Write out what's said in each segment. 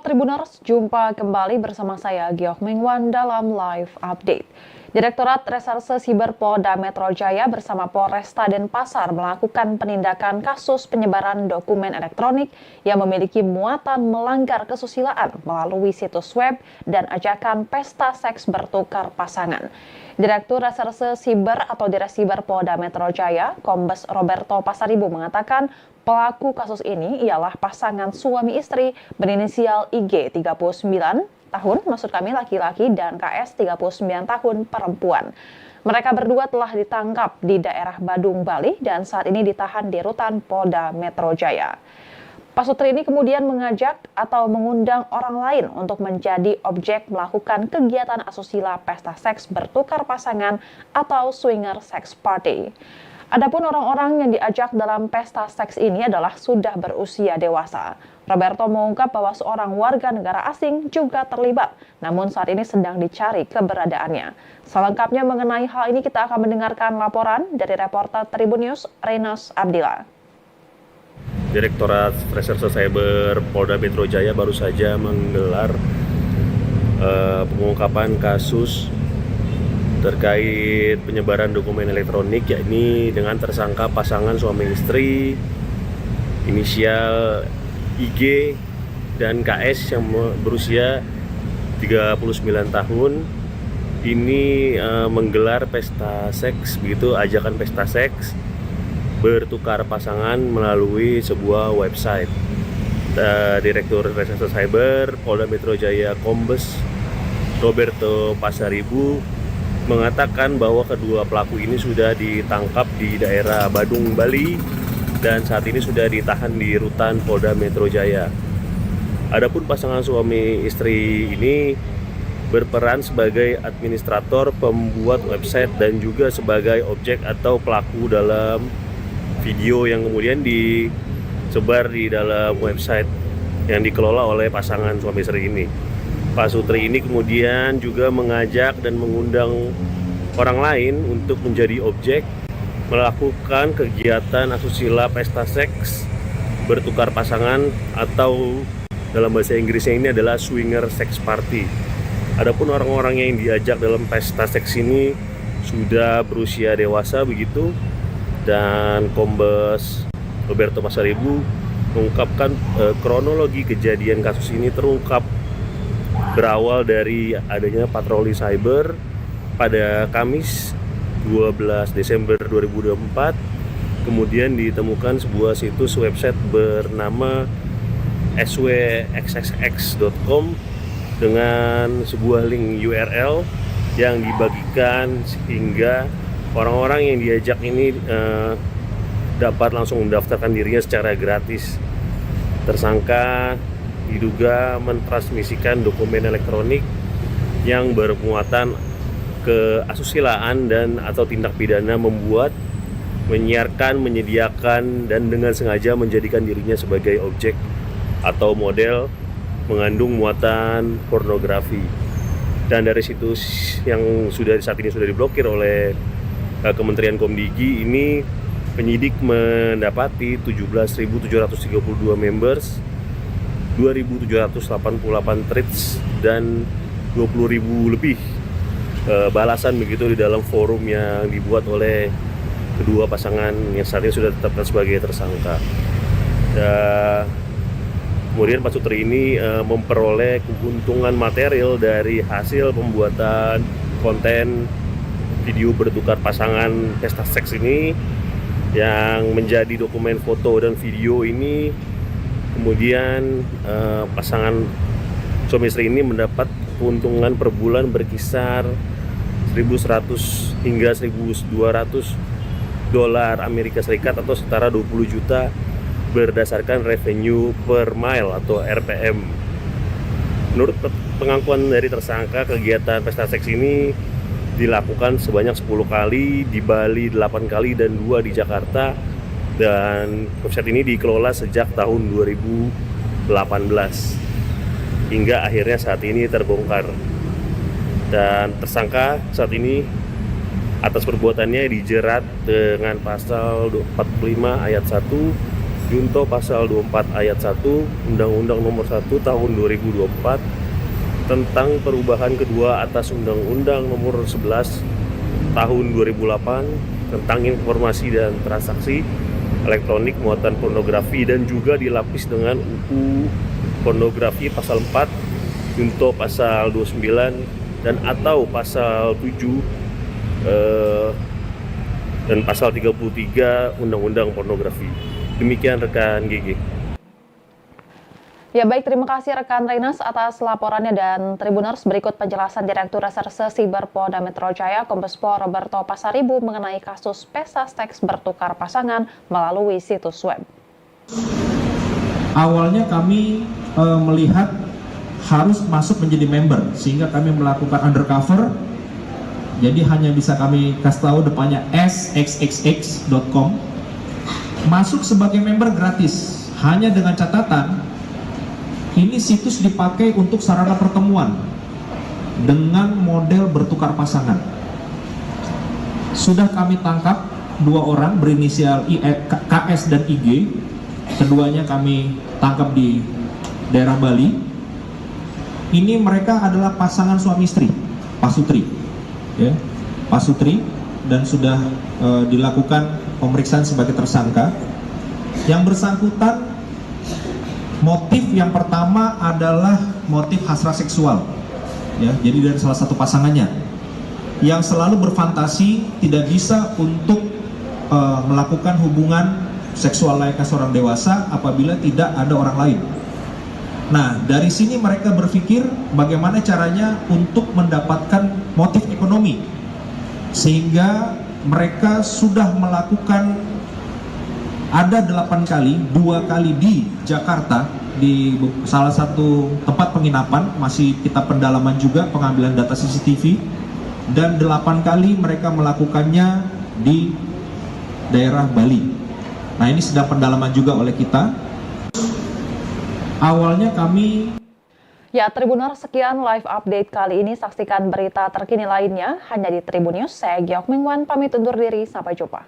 Tribuners, jumpa kembali bersama saya Giok Mengwan dalam Live Update. Direktorat Reserse Siber Polda Metro Jaya bersama Polresta Denpasar melakukan penindakan kasus penyebaran dokumen elektronik yang memiliki muatan melanggar kesusilaan melalui situs web dan ajakan pesta seks bertukar pasangan. Direktur Reserse Siber atau Diresiber Polda Metro Jaya, Kombes Roberto Pasaribu mengatakan pelaku kasus ini ialah pasangan suami istri berinisial IG 39 tahun, maksud kami laki-laki, dan KS 39 tahun perempuan. Mereka berdua telah ditangkap di daerah Badung, Bali dan saat ini ditahan di rutan Polda Metro Jaya. Pak Sutri ini kemudian mengajak atau mengundang orang lain untuk menjadi objek melakukan kegiatan asusila pesta seks bertukar pasangan atau swinger sex party. Adapun orang-orang yang diajak dalam pesta seks ini adalah sudah berusia dewasa. Roberto mengungkap bahwa seorang warga negara asing juga terlibat, namun saat ini sedang dicari keberadaannya. Selengkapnya mengenai hal ini kita akan mendengarkan laporan dari reporter Tribun News, Renos Abdillah. Direktorat Reserse Cyber Polda Metro Jaya baru saja menggelar pengungkapan kasus terkait penyebaran dokumen elektronik, yakni dengan tersangka pasangan suami istri inisial IG dan KS yang berusia 39 tahun ini menggelar pesta seks, begitu ajakan pesta seks bertukar pasangan melalui sebuah website. Direktur Reserse Cyber Polda Metro Jaya Kombes Roberto Pasaribu mengatakan bahwa kedua pelaku ini sudah ditangkap di daerah Badung, Bali dan saat ini sudah ditahan di rutan Polda Metro Jaya. Adapun pasangan suami istri ini berperan sebagai administrator, pembuat website dan juga sebagai objek atau pelaku dalam video yang kemudian disebar di dalam website yang dikelola oleh pasangan suami istri ini. Pak Sutri ini kemudian juga mengajak dan mengundang orang lain untuk menjadi objek melakukan kegiatan asusila pesta seks bertukar pasangan atau dalam bahasa Inggrisnya ini adalah swinger sex party. Adapun orang-orang yang diajak dalam pesta seks ini sudah berusia dewasa begitu, dan Kombes Roberto Pasaribu mengungkapkan kronologi kejadian kasus ini terungkap berawal dari adanya patroli cyber pada Kamis 12 Desember 2024. Kemudian ditemukan sebuah situs website bernama swxxx.com dengan sebuah link URL yang dibagikan sehingga orang-orang yang diajak ini dapat langsung mendaftarkan dirinya secara gratis. Tersangka diduga mentransmisikan dokumen elektronik yang bermuatan keasusilaan dan atau tindak pidana membuat, menyiarkan, menyediakan, dan dengan sengaja menjadikan dirinya sebagai objek atau model mengandung muatan pornografi. Dan dari situs yang saat ini sudah diblokir oleh Kementerian Komdigi ini, penyidik mendapati 17.732 members, 2.788 tweets dan 20.000 lebih balasan begitu di dalam forum yang dibuat oleh kedua pasangan yang saat ini sudah ditetapkan sebagai tersangka. Kemudian Pak Sutri ini memperoleh keuntungan material dari hasil pembuatan konten video bertukar pasangan pesta seks ini, yang menjadi dokumen foto dan video ini. Kemudian pasangan suami istri ini mendapat keuntungan per bulan berkisar 1.100 hingga 1.200 dolar Amerika Serikat atau setara 20 juta berdasarkan revenue per mile atau RPM. Menurut pengakuan dari tersangka, kegiatan pesta seks ini dilakukan sebanyak 10 kali di Bali, 8 kali dan 2 di Jakarta, dan website ini dikelola sejak tahun 2018 hingga akhirnya saat ini terbongkar. Dan tersangka saat ini atas perbuatannya dijerat dengan pasal 45 ayat 1 junto pasal 24 ayat 1 Undang-Undang Nomor 1 Tahun 2024 tentang perubahan kedua atas Undang-Undang Nomor 11 Tahun 2008 tentang informasi dan transaksi elektronik muatan pornografi, dan juga dilapis dengan UU pornografi pasal 4 junto pasal 29 dan atau pasal 7 dan pasal 33 Undang-Undang pornografi. Demikian rekan GG. Ya baik, terima kasih rekan Renas atas laporannya, dan Tribuners berikut penjelasan Direktur Reserse Siber Polda Metro Jaya Kombes Pol Roberto Pasaribu mengenai kasus pesta seks bertukar pasangan melalui situs web. Awalnya kami melihat harus masuk menjadi member, sehingga kami melakukan undercover. Jadi hanya bisa kami kasih tahu depannya sxxx.com. Masuk sebagai member gratis, hanya dengan catatan ini situs dipakai untuk sarana pertemuan dengan model bertukar pasangan. Sudah kami tangkap 2 orang berinisial KS dan IG. Keduanya kami tangkap di daerah Bali. Ini mereka adalah pasangan suami istri, pasutri, ya, pasutri, dan sudah dilakukan pemeriksaan sebagai tersangka. Yang bersangkutan, motif yang pertama adalah motif hasrat seksual, ya, jadi dari salah satu pasangannya yang selalu berfantasi tidak bisa untuk melakukan hubungan seksual layaknya seorang dewasa apabila tidak ada orang lain. Nah, dari sini mereka berpikir bagaimana caranya untuk mendapatkan motif ekonomi, sehingga mereka sudah melakukan ada 8 kali, 2 kali di Jakarta, di salah satu tempat penginapan, masih kita pendalaman juga pengambilan data CCTV, dan 8 kali mereka melakukannya di daerah Bali. Nah, ini sedang pendalaman juga oleh kita. Awalnya kami... Ya, Tribuners, sekian live update kali ini. Saksikan berita terkini lainnya hanya di Tribun News. Saya Giok Mingwan, pamit undur diri. Sampai jumpa.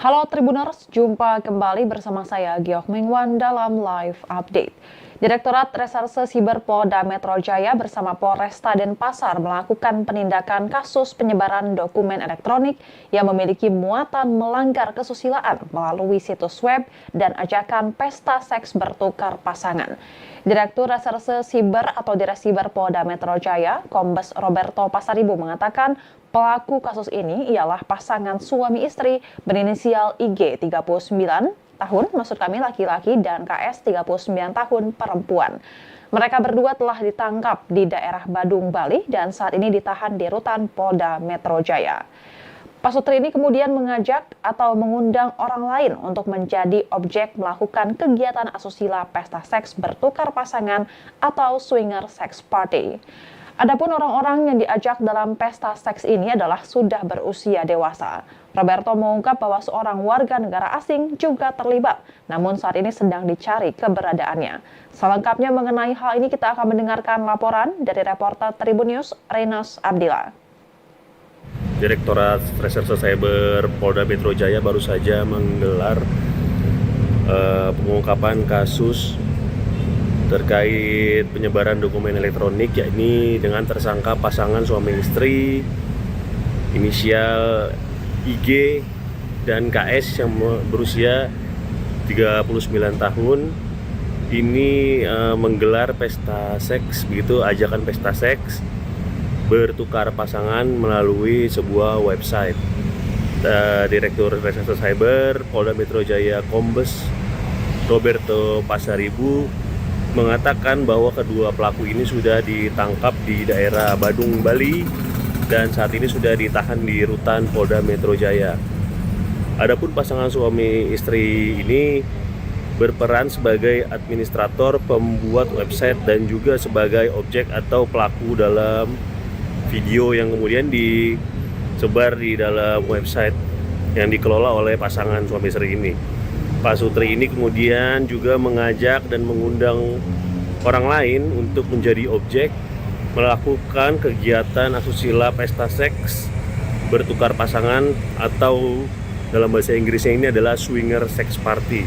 Halo Tribuners, jumpa kembali bersama saya Giok Mingwan dalam live update. Direktorat Reserse Siber Polda Metro Jaya bersama Polresta Denpasar melakukan penindakan kasus penyebaran dokumen elektronik yang memiliki muatan melanggar kesusilaan melalui situs web dan ajakan pesta seks bertukar pasangan. Direktur Reserse Siber atau Diresiber Polda Metro Jaya, Kombes Roberto Pasaribu mengatakan pelaku kasus ini ialah pasangan suami istri berinisial IG 39 tahun, maksud kami laki-laki, dan KS 39 tahun perempuan. Mereka berdua telah ditangkap di daerah Badung, Bali dan saat ini ditahan di rutan Polda Metro Jaya. Pasutri ini kemudian mengajak atau mengundang orang lain untuk menjadi objek melakukan kegiatan asusila pesta seks bertukar pasangan atau swinger sex party. Adapun orang-orang yang diajak dalam pesta seks ini adalah sudah berusia dewasa. Roberto mengungkap bahwa seorang warga negara asing juga terlibat, namun saat ini sedang dicari keberadaannya. Selengkapnya mengenai hal ini kita akan mendengarkan laporan dari reporter Tribun News, Renas Abdillah. Direktorat Reserse Cyber Polda Metro Jaya baru saja menggelar pengungkapan kasus terkait penyebaran dokumen elektronik, yakni dengan tersangka pasangan suami istri inisial IG dan KS yang berusia 39 tahun, ini menggelar pesta seks, begitu, ajakan pesta seks bertukar pasangan melalui sebuah website. Direktur Reserse Cyber Polda Metro Jaya Kombes Roberto Pasaribu mengatakan bahwa kedua pelaku ini sudah ditangkap di daerah Badung, Bali, dan saat ini sudah ditahan di rutan Polda Metro Jaya. Adapun pasangan suami istri ini berperan sebagai administrator, pembuat website, dan juga sebagai objek atau pelaku dalam video yang kemudian disebar di dalam website yang dikelola oleh pasangan suami istri ini. Pak Sutri ini kemudian juga mengajak dan mengundang orang lain untuk menjadi objek, melakukan kegiatan asusila pesta seks bertukar pasangan, atau dalam bahasa Inggrisnya ini adalah swinger sex party.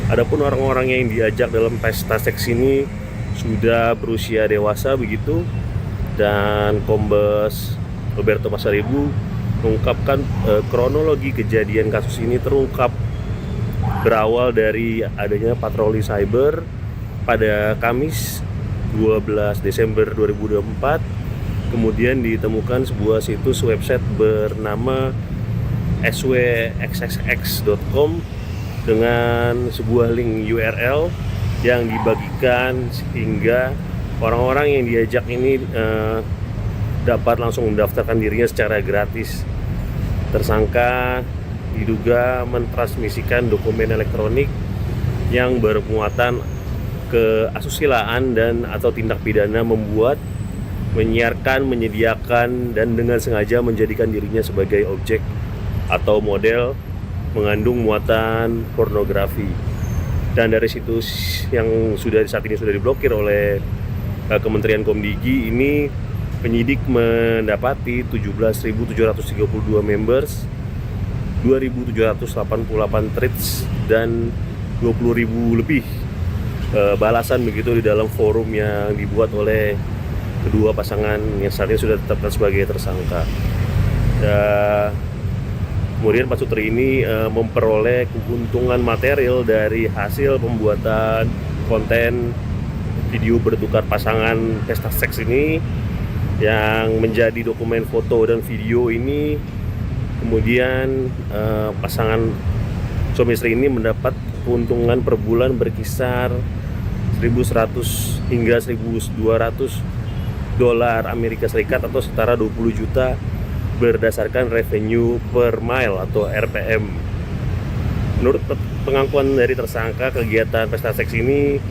Adapun orang-orang yang diajak dalam pesta seks ini sudah berusia dewasa begitu, dan Kombes Roberto Pasaribu mengungkapkan kronologi kejadian kasus ini terungkap berawal dari adanya patroli cyber pada Kamis 12 Desember 2024. Kemudian ditemukan sebuah situs website bernama swxxx.com dengan sebuah link URL yang dibagikan sehingga orang-orang yang diajak ini dapat langsung mendaftarkan dirinya secara gratis. Tersangka diduga mentransmisikan dokumen elektronik yang bermuatan keasusilaan dan atau tindak pidana membuat, menyiarkan, menyediakan, dan dengan sengaja menjadikan dirinya sebagai objek atau model mengandung muatan pornografi. Dan dari situs yang saat ini sudah diblokir oleh Kementerian Komdigi ini, penyidik mendapati 17.732 members, 2.788 tweets, dan 20.000 lebih balasan begitu di dalam forum yang dibuat oleh kedua pasangan yang saat ini sudah ditetapkan sebagai tersangka. Kemudian Pak Sutri ini memperoleh keuntungan material dari hasil pembuatan konten video bertukar pasangan pesta seks ini, yang menjadi dokumen foto dan video ini. Kemudian pasangan suami istri ini mendapat keuntungan per bulan berkisar 1.100 hingga 1.200 dolar Amerika Serikat atau setara 20 juta berdasarkan revenue per mile atau RPM. Menurut pengakuan dari tersangka, kegiatan pesta seks ini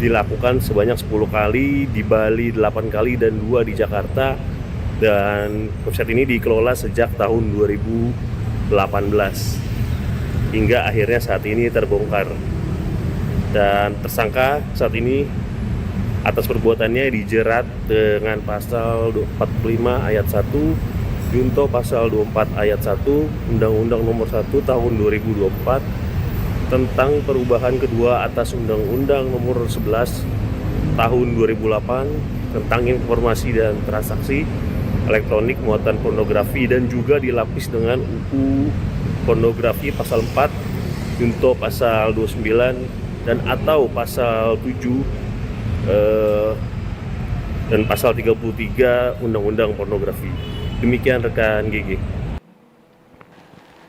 dilakukan sebanyak 10 kali di Bali, 8 kali, dan 2 di Jakarta. Dan website ini dikelola sejak tahun 2018 hingga akhirnya saat ini terbongkar. Dan tersangka saat ini atas perbuatannya dijerat dengan pasal 45 ayat 1 Junto pasal 24 ayat 1 Undang-Undang Nomor 1 Tahun 2024 tentang perubahan kedua atas Undang-Undang Nomor 11 Tahun 2008 tentang informasi dan transaksi elektronik muatan pornografi, dan juga dilapis dengan UU pornografi pasal 4 Junto pasal 29 dan atau pasal 7 dan pasal 33 Undang-Undang pornografi. Demikian rekan Gigi.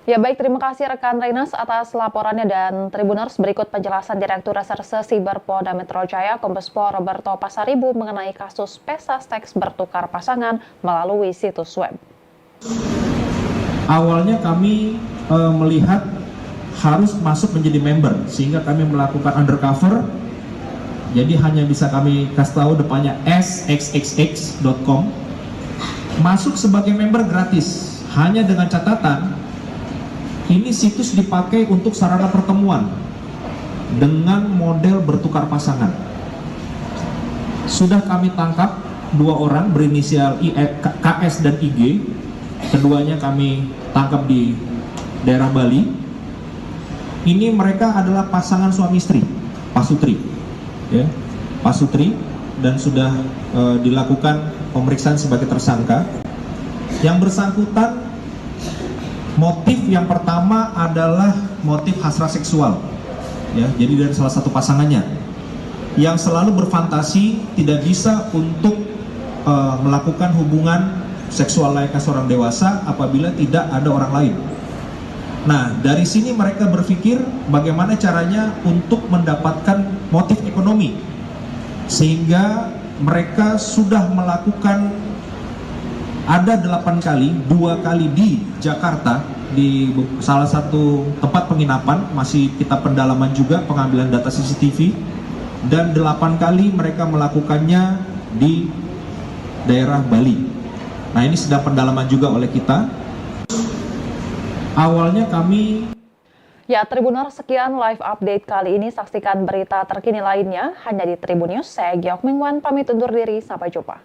Ya baik, terima kasih rekan Renas atas laporannya, dan Tribuners berikut penjelasan Direktur Reserse Siber Polda Metro Jaya Kombes Pol Roberto Pasaribu mengenai kasus pesta seks bertukar pasangan melalui situs web. Awalnya kami melihat harus masuk menjadi member, sehingga kami melakukan undercover. Jadi hanya bisa kami kasih tahu depannya swxxx.com. Masuk sebagai member gratis, hanya dengan catatan ini situs dipakai untuk sarana pertemuan dengan model bertukar pasangan. Sudah kami tangkap 2 orang berinisial KS dan IG. Keduanya kami tangkap di daerah Bali. Ini mereka adalah pasangan suami istri, Pak Sutri, ya, Pak Sutri, dan sudah dilakukan pemeriksaan sebagai tersangka. Yang bersangkutan, motif yang pertama adalah motif hasrat seksual. ya, jadi dari salah satu pasangannya yang selalu berfantasi tidak bisa untuk melakukan hubungan seksual layaknya seorang dewasa apabila tidak ada orang lain. Nah, dari sini mereka berpikir bagaimana caranya untuk mendapatkan motif ekonomi, sehingga mereka sudah melakukan ada 8 kali, 2 kali di Jakarta, di salah satu tempat penginapan, masih kita pendalaman juga pengambilan data CCTV, dan 8 kali mereka melakukannya di daerah Bali. Nah, ini sedang pendalaman juga oleh kita. Awalnya kami Ya, Tribuners, sekian live update kali ini. Saksikan berita terkini lainnya hanya di Tribun News. Saya Giok Mingwan, pamit undur diri. Sampai jumpa.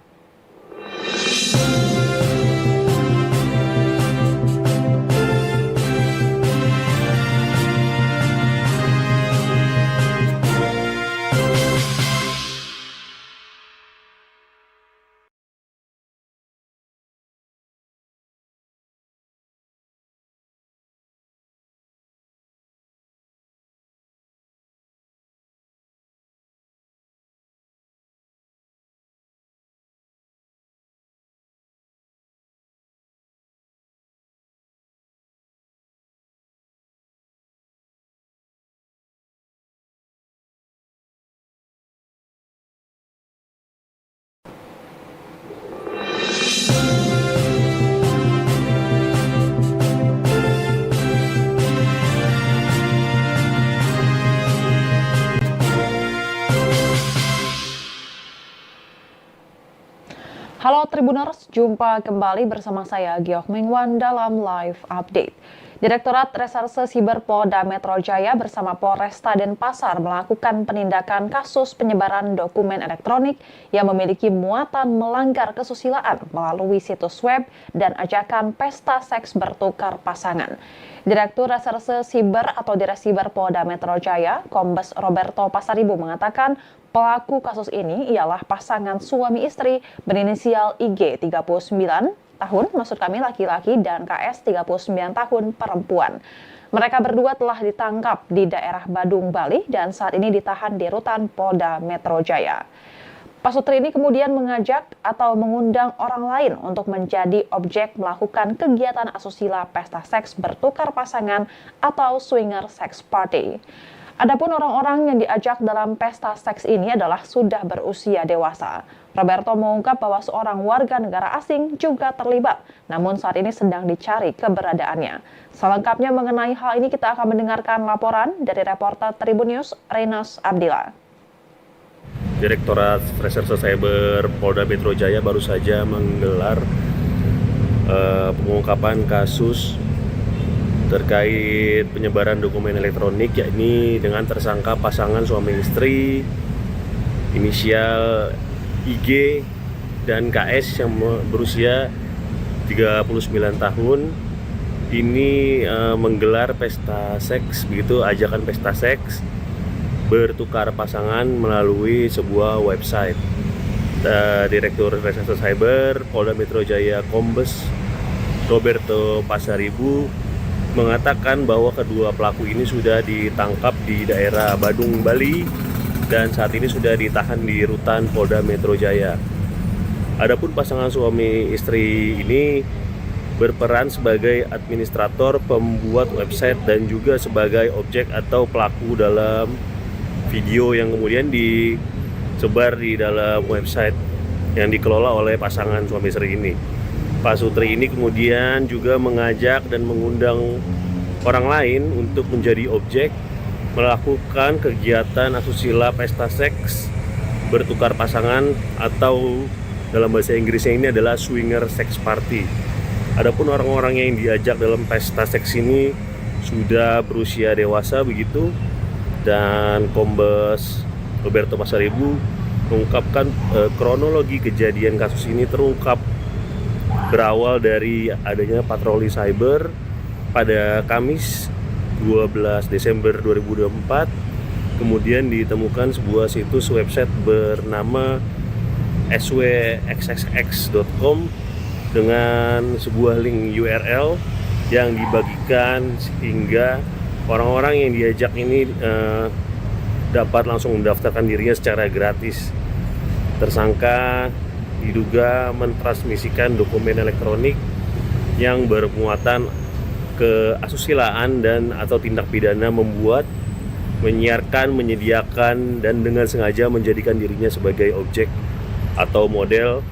Halo Tribuners, jumpa kembali bersama saya Giok Mingwan dalam live update. Direktorat Reserse Siber Polda Metro Jaya bersama Polresta Denpasar melakukan penindakan kasus penyebaran dokumen elektronik yang memiliki muatan melanggar kesusilaan melalui situs web dan ajakan pesta seks bertukar pasangan. Direktur Reserse Siber atau Diresiber Polda Metro Jaya, Kombes Roberto Pasaribu mengatakan pelaku kasus ini ialah pasangan suami istri berinisial IG 39 tahun, maksud kami laki-laki, dan KS 39 tahun perempuan. Mereka berdua telah ditangkap di daerah Badung, Bali dan saat ini ditahan di rutan Polda Metro Jaya. Pasutri ini kemudian mengajak atau mengundang orang lain untuk menjadi objek melakukan kegiatan asusila pesta seks bertukar pasangan atau swinger sex party. Adapun orang-orang yang diajak dalam pesta seks ini adalah sudah berusia dewasa. Roberto mengungkap bahwa seorang warga negara asing juga terlibat, namun saat ini sedang dicari keberadaannya. Selengkapnya mengenai hal ini kita akan mendengarkan laporan dari reporter Tribun News, Renas Abdillah. Direktorat Reserse Cyber Polda Metro Jaya baru saja menggelar pengungkapan kasus terkait penyebaran dokumen elektronik, yakni dengan tersangka pasangan suami istri inisial IG dan KS yang berusia 39 tahun ini menggelar pesta seks, begitu ajakan pesta seks bertukar pasangan melalui sebuah website. Direktur Reserse Cyber Polda Metro Jaya Kombes Roberto Pasaribu mengatakan bahwa kedua pelaku ini sudah ditangkap di daerah Badung, Bali dan saat ini sudah ditahan di rutan Polda Metro Jaya. Adapun pasangan suami istri ini berperan sebagai administrator, pembuat website dan juga sebagai objek atau pelaku dalam video yang kemudian disebar di dalam website yang dikelola oleh pasangan suami istri ini. Pak Sutri ini kemudian juga mengajak dan mengundang orang lain untuk menjadi objek melakukan kegiatan asusila pesta seks bertukar pasangan atau dalam bahasa Inggrisnya ini adalah swinger sex party. Adapun orang-orang yang diajak dalam pesta seks ini sudah berusia dewasa begitu, dan Kombes Roberto Pasaribu mengungkapkan kronologi kejadian kasus ini terungkap berawal dari adanya patroli cyber pada Kamis 12 Desember 2024. Kemudian ditemukan sebuah situs website bernama swxxx.com dengan sebuah link URL yang dibagikan sehingga Orang-orang yang diajak ini dapat langsung mendaftarkan dirinya secara gratis. Tersangka diduga mentransmisikan dokumen elektronik yang bermuatan keasusilaan dan atau tindak pidana membuat, menyiarkan, menyediakan, dan dengan sengaja menjadikan dirinya sebagai objek atau model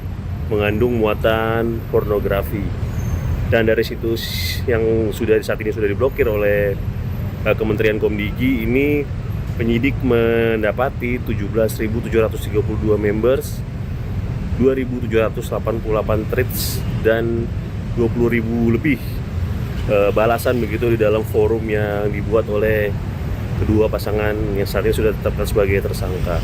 mengandung muatan pornografi. Dan dari situs yang saat ini sudah diblokir oleh Kementerian Komdigi ini, penyidik mendapati 17.732 members, 2.788 tweets, dan 20.000 lebih balasan begitu di dalam forum yang dibuat oleh kedua pasangan yang saat ini sudah ditetapkan sebagai tersangka.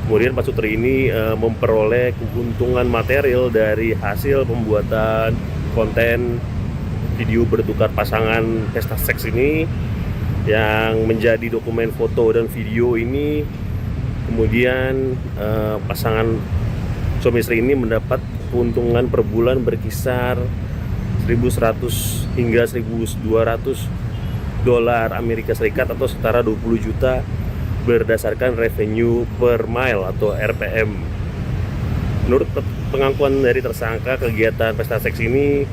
Kemudian Pak Sutri ini memperoleh keuntungan material dari hasil pembuatan konten video bertukar pasangan pesta seks ini, yang menjadi dokumen foto dan video ini. Kemudian pasangan suami istri ini mendapat keuntungan per bulan berkisar 1.100 hingga 1.200 dolar Amerika Serikat atau setara 20 juta berdasarkan revenue per mile atau RPM. Menurut pengakuan dari tersangka, kegiatan pesta seks ini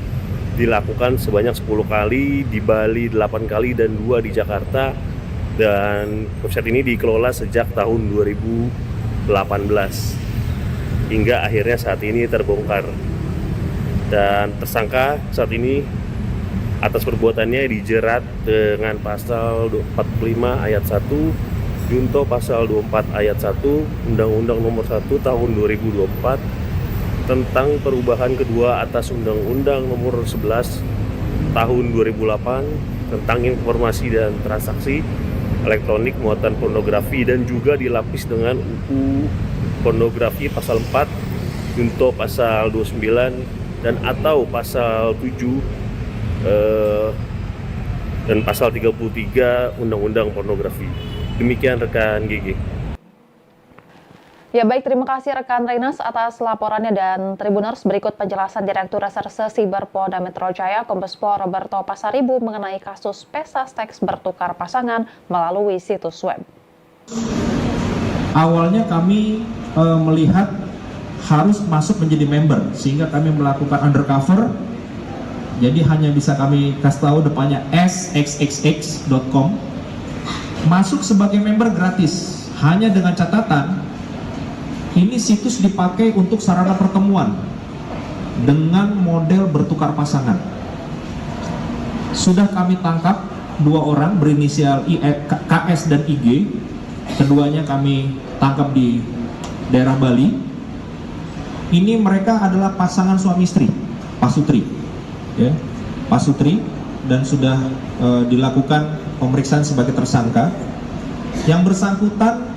dilakukan sebanyak 10 kali, di Bali 8 kali, dan 2 di Jakarta. Dan website ini dikelola sejak tahun 2018 hingga akhirnya saat ini terbongkar. Dan tersangka saat ini atas perbuatannya dijerat dengan pasal 45 ayat 1 junto pasal 24 ayat 1 Undang-Undang Nomor 1 Tahun 2024 tentang perubahan kedua atas Undang-Undang Nomor 11 Tahun 2008 tentang informasi dan transaksi elektronik muatan pornografi, dan juga dilapis dengan UU pornografi pasal 4 junto pasal 29 dan atau pasal 7 dan pasal 33 Undang-Undang pornografi. Demikian rekan GG. Ya baik, terima kasih rekan Renas atas laporannya, dan Tribuners berikut penjelasan Direktur Reserse Siber Polda Metro Jaya Kombes Pol Roberto Pasaribu mengenai kasus pesta seks bertukar pasangan melalui situs web. Awalnya kami melihat harus masuk menjadi member, sehingga kami melakukan undercover. Jadi hanya bisa kami kasih tahu depannya sxxx.com. Masuk sebagai member gratis, hanya dengan catatan ini situs dipakai untuk sarana pertemuan dengan model bertukar pasangan. Sudah kami tangkap 2 orang berinisial KS dan IG. Keduanya kami tangkap di daerah Bali. Ini mereka adalah pasangan suami istri, Pak Sutri, ya, Pak Sutri, dan sudah dilakukan pemeriksaan sebagai tersangka. Yang bersangkutan,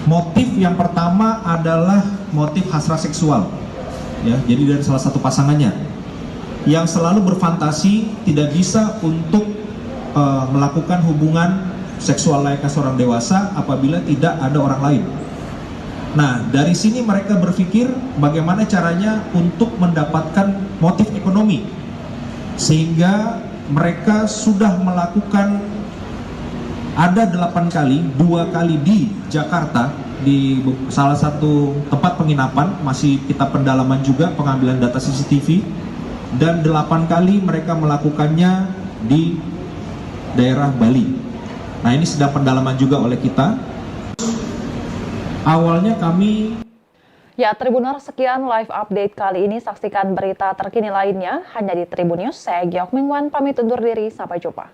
motif yang pertama adalah motif hasrat seksual, ya. Jadi dari salah satu pasangannya yang selalu berfantasi tidak bisa untuk melakukan hubungan seksual layaknya seorang dewasa apabila tidak ada orang lain. Nah, dari sini mereka berpikir bagaimana caranya untuk mendapatkan motif ekonomi, sehingga mereka sudah melakukan ada 8 kali, 2 kali di Jakarta, di salah satu tempat penginapan, masih kita pendalaman juga pengambilan data CCTV, dan 8 kali mereka melakukannya di daerah Bali. Nah, ini sedang pendalaman juga oleh kita. Awalnya kami... Ya, Tribuners, sekian live update kali ini. Saksikan berita terkini lainnya hanya di Tribun News. Saya Giok Mingwan, pamit undur diri. Sampai jumpa.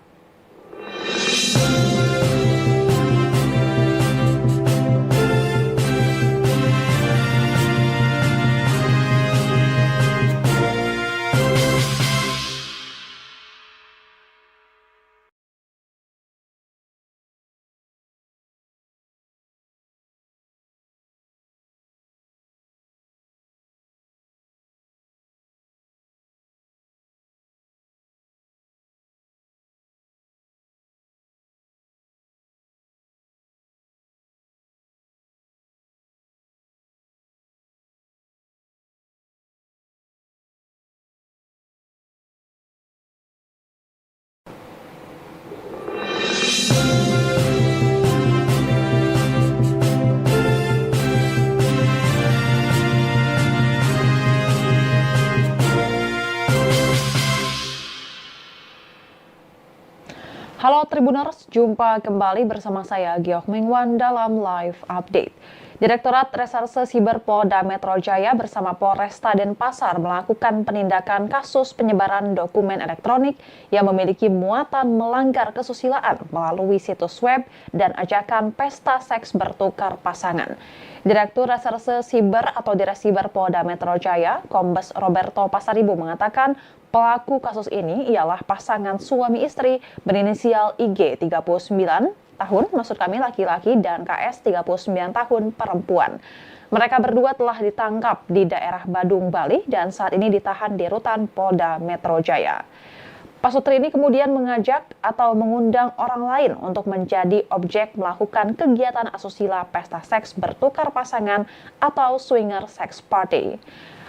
Halo Tribuners, jumpa kembali bersama saya Giok Mengwan dalam Live Update. Direktorat Reserse Siber Polda Metro Jaya bersama Polresta Denpasar melakukan penindakan kasus penyebaran dokumen elektronik yang memiliki muatan melanggar kesusilaan melalui situs web dan ajakan pesta seks bertukar pasangan. Direktur Reserse Siber atau Diresiber Polda Metro Jaya, Kombes Roberto Pasaribu mengatakan pelaku kasus ini ialah pasangan suami istri berinisial IG 39 tahun, maksud kami laki-laki, dan KS 39 tahun perempuan. Mereka berdua telah ditangkap di daerah Badung, Bali dan saat ini ditahan di rutan Polda Metro Jaya. Pasutri ini kemudian mengajak atau mengundang orang lain untuk menjadi objek melakukan kegiatan asusila pesta seks bertukar pasangan atau swinger sex party.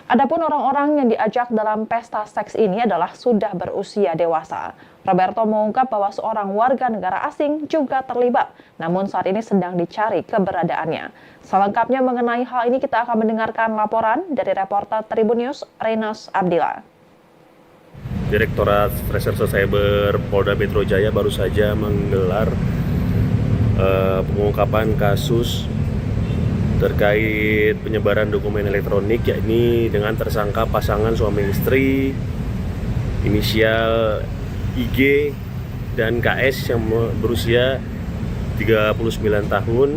Adapun orang-orang yang diajak dalam pesta seks ini adalah sudah berusia dewasa. Roberto mengungkap bahwa seorang warga negara asing juga terlibat, namun saat ini sedang dicari keberadaannya. Selengkapnya mengenai hal ini kita akan mendengarkan laporan dari reporter Tribun News, Renos Abdillah. Direktorat Reserse Cyber Polda Metro Jaya baru saja menggelar pengungkapan kasus terkait penyebaran dokumen elektronik, yakni dengan tersangka pasangan suami istri inisial IG dan KS yang berusia 39 tahun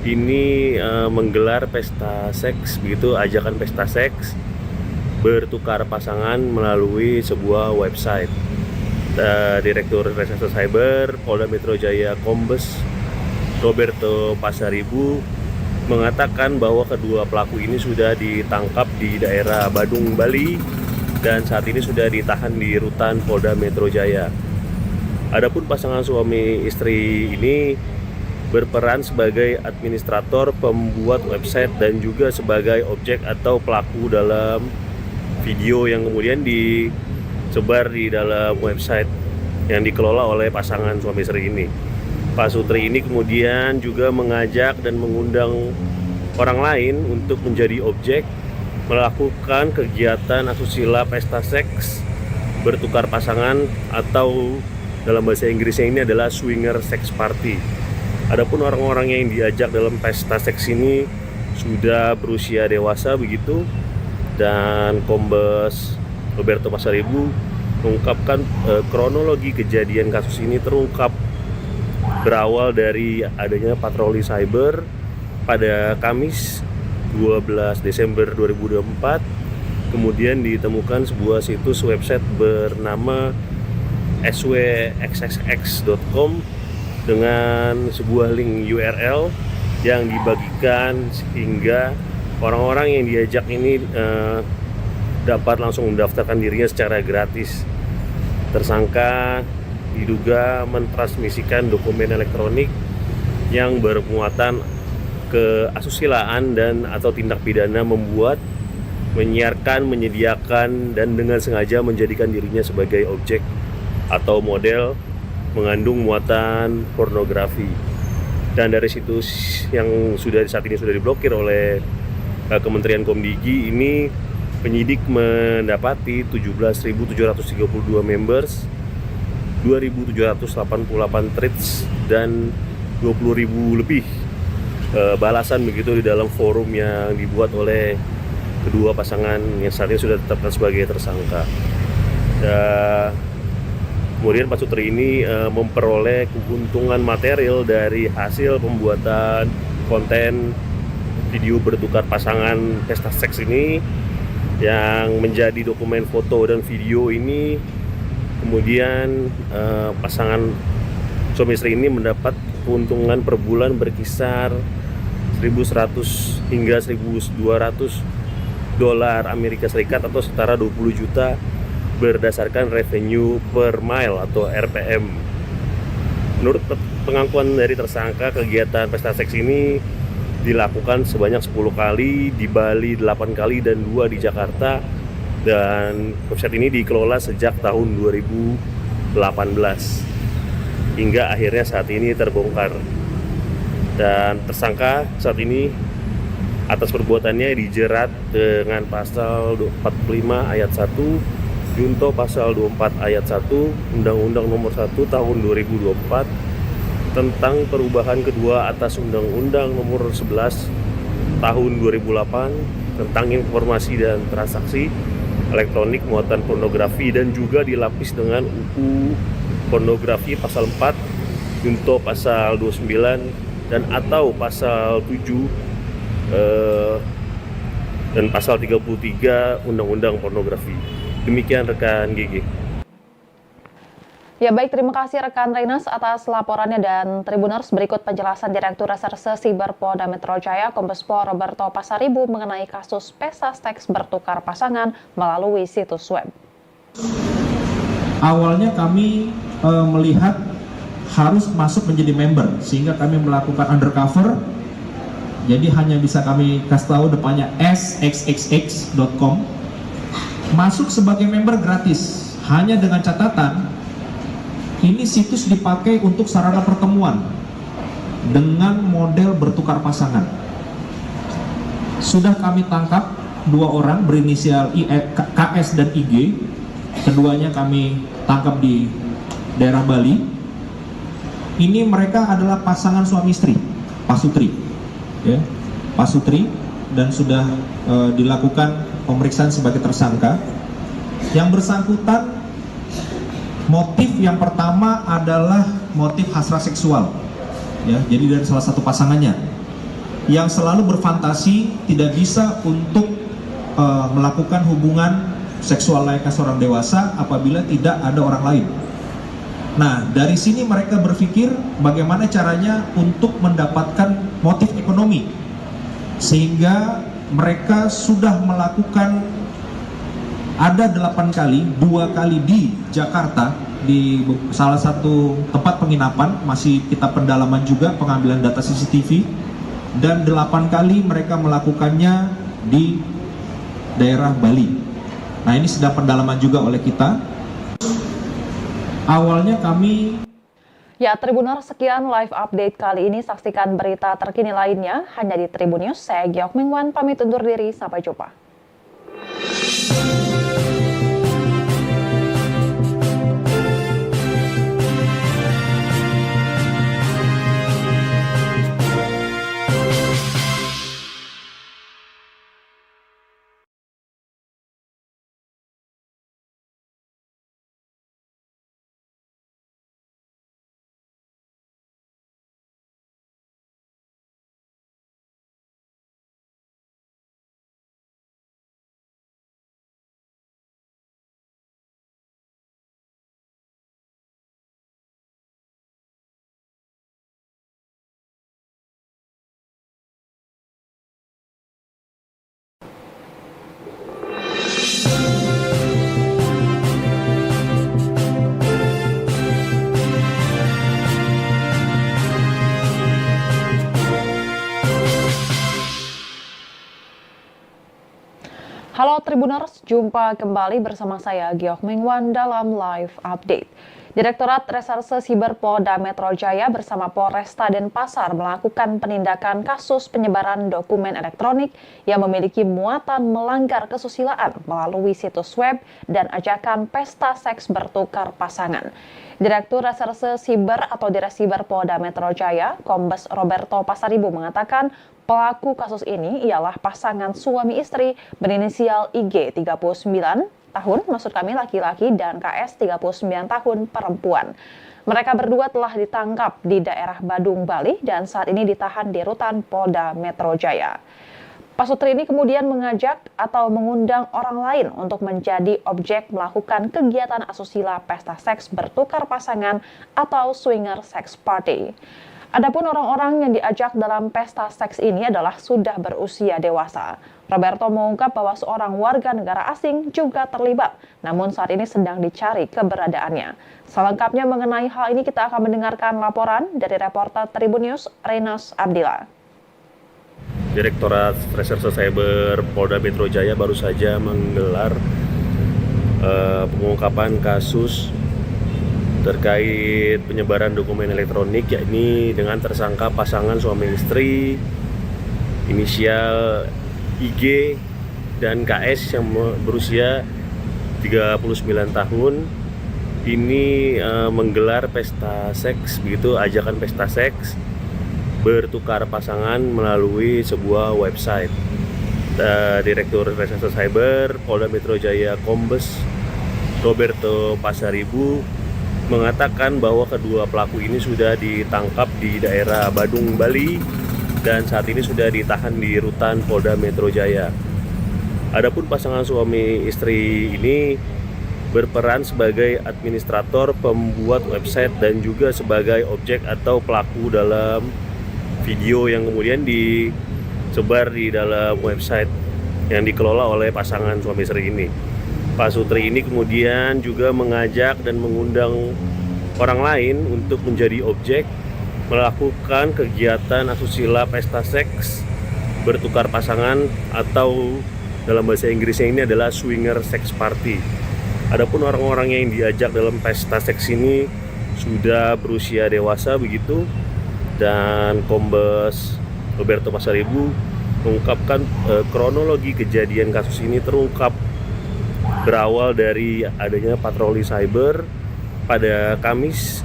ini menggelar pesta seks, begitu ajakan pesta seks bertukar pasangan melalui sebuah website. Direktur Reserse Cyber Polda Metro Jaya Kombes Roberto Pasaribu mengatakan bahwa kedua pelaku ini sudah ditangkap di daerah Badung, Bali dan saat ini sudah ditahan di rutan Polda Metro Jaya. Adapun pasangan suami istri ini berperan sebagai administrator, pembuat website dan juga sebagai objek atau pelaku dalam video yang kemudian disebar di dalam website yang dikelola oleh pasangan suami istri ini. Pak Sutri ini kemudian juga mengajak dan mengundang orang lain untuk menjadi objek melakukan kegiatan asusila pesta seks bertukar pasangan atau dalam bahasa Inggrisnya ini adalah swinger sex party. Adapun orang-orang yang diajak dalam pesta seks ini sudah berusia dewasa begitu, dan Kombes Roberto Pasaribu mengungkapkan kronologi kejadian kasus ini terungkap berawal dari adanya patroli cyber pada Kamis 12 Desember 2024. Kemudian ditemukan sebuah situs website bernama swxxx.com dengan sebuah link URL yang dibagikan sehingga orang-orang yang diajak ini dapat langsung mendaftarkan dirinya secara gratis. Tersangka diduga mentransmisikan dokumen elektronik yang bermuatan keasusilaan dan atau tindak pidana membuat, menyiarkan, menyediakan, dan dengan sengaja menjadikan dirinya sebagai objek atau model mengandung muatan pornografi. Dan dari situs yang saat ini sudah diblokir oleh Kementerian Komdigi ini, penyidik mendapati 17.732 members, 2.788 tweets dan 20.000 lebih balasan begitu di dalam forum yang dibuat oleh kedua pasangan yang saat ini sudah ditetapkan sebagai tersangka. Kemudian Pak Sutri ini memperoleh keuntungan material dari hasil pembuatan konten video bertukar pasangan pesta seks ini, yang menjadi dokumen foto dan video ini. Kemudian pasangan suami istri ini mendapat keuntungan per bulan berkisar 1.100 hingga 1.200 dolar Amerika Serikat atau setara 20 juta berdasarkan revenue per mile atau RPM. Menurut pengakuan dari tersangka, kegiatan pesta seks ini dilakukan sebanyak 10 kali di Bali, 8 kali dan 2 di Jakarta. Dan website ini dikelola sejak tahun 2018 hingga akhirnya saat ini terbongkar. Dan tersangka saat ini atas perbuatannya dijerat dengan pasal 45 ayat 1 junto pasal 24 ayat 1 Undang-Undang Nomor 1 Tahun 2024 tentang perubahan kedua atas Undang-Undang Nomor 11 Tahun 2008 tentang informasi dan transaksi elektronik muatan pornografi, dan juga dilapis dengan UU pornografi pasal 4 junto pasal 29 dan atau pasal 7 dan pasal 33 Undang-Undang Pornografi. Demikian rekan GG. Ya baik, terima kasih rekan Renas atas laporannya, dan Tribuners berikut penjelasan Direktur Reserse Siber Polda Metro Jaya Kombes Pol Roberto Pasaribu mengenai kasus pesta seks bertukar pasangan melalui situs web. Awalnya kami melihat harus masuk menjadi member, sehingga kami melakukan undercover. Jadi hanya bisa kami kasih tahu depannya sxxx.com. Masuk sebagai member gratis, hanya dengan catatan ini situs dipakai untuk sarana pertemuan dengan model bertukar pasangan. Sudah kami tangkap 2 orang berinisial KS dan IG. Keduanya kami tangkap di daerah Bali. Ini mereka adalah pasangan suami istri, pasutri, ya, pasutri, dan sudah dilakukan pemeriksaan sebagai tersangka. Yang bersangkutan, motif yang pertama adalah motif hasrat seksual, ya. Jadi dari salah satu pasangannya yang selalu berfantasi tidak bisa untuk melakukan hubungan seksual layaknya seorang dewasa apabila tidak ada orang lain. Nah, dari sini mereka berpikir bagaimana caranya untuk mendapatkan motif ekonomi, sehingga mereka sudah melakukan ada 8 kali, 2 kali di Jakarta, di salah satu tempat penginapan, masih kita pendalaman juga pengambilan data CCTV, dan 8 kali mereka melakukannya di daerah Bali. Nah, ini sedang pendalaman juga oleh kita. Awalnya kami... Ya, Tribuners, sekian live update kali ini. Saksikan berita terkini lainnya hanya di Tribun News. Saya Giok Mingwan, pamit undur diri. Sampai jumpa. Halo Tribuners, jumpa kembali bersama saya Giok Mingwan dalam live update. Direktorat Reserse Siber Polda Metro Jaya bersama Polresta Denpasar melakukan penindakan kasus penyebaran dokumen elektronik yang memiliki muatan melanggar kesusilaan melalui situs web dan ajakan pesta seks bertukar pasangan. Direktur Reserse Siber atau Diresiber Polda Metro Jaya, Kombes Roberto Pasaribu mengatakan pelaku kasus ini ialah pasangan suami istri berinisial IG 39 tahun, maksud kami laki-laki, dan KS 39 tahun perempuan. Mereka berdua telah ditangkap di daerah Badung, Bali dan saat ini ditahan di rutan Polda Metro Jaya. Pasutri ini kemudian mengajak atau mengundang orang lain untuk menjadi objek melakukan kegiatan asusila pesta seks bertukar pasangan atau swinger sex party. Adapun orang-orang yang diajak dalam pesta seks ini adalah sudah berusia dewasa. Roberto mengungkap bahwa seorang warga negara asing juga terlibat, namun saat ini sedang dicari keberadaannya. Selengkapnya mengenai hal ini kita akan mendengarkan laporan dari reporter Tribun News, Renas Abdillah. Direktorat Reserse Cyber Polda Metro Jaya baru saja menggelar pengungkapan kasus terkait penyebaran dokumen elektronik, yakni dengan tersangka pasangan suami istri inisial IG dan KS yang berusia 39 tahun ini menggelar pesta seks, begitu ajakan pesta seks bertukar pasangan melalui sebuah website. Direktur Reserse Cyber Polda Metro Jaya Kombes Roberto Pasaribu mengatakan bahwa kedua pelaku ini sudah ditangkap di daerah Badung, Bali, dan saat ini sudah ditahan di rutan Polda Metro Jaya. Adapun pasangan suami istri ini berperan sebagai administrator, pembuat website, dan juga sebagai objek atau pelaku dalam video yang kemudian disebar di dalam website yang dikelola oleh pasangan suami istri ini. Pak Sutri ini kemudian juga mengajak dan mengundang orang lain untuk menjadi objek melakukan kegiatan asusila pesta seks bertukar pasangan, atau dalam bahasa Inggrisnya ini adalah swinger sex party. Adapun orang-orang yang diajak dalam pesta seks ini sudah berusia dewasa begitu, dan Kombes Roberto Pasaribu mengungkapkan kronologi kejadian kasus ini terungkap berawal dari adanya patroli cyber pada Kamis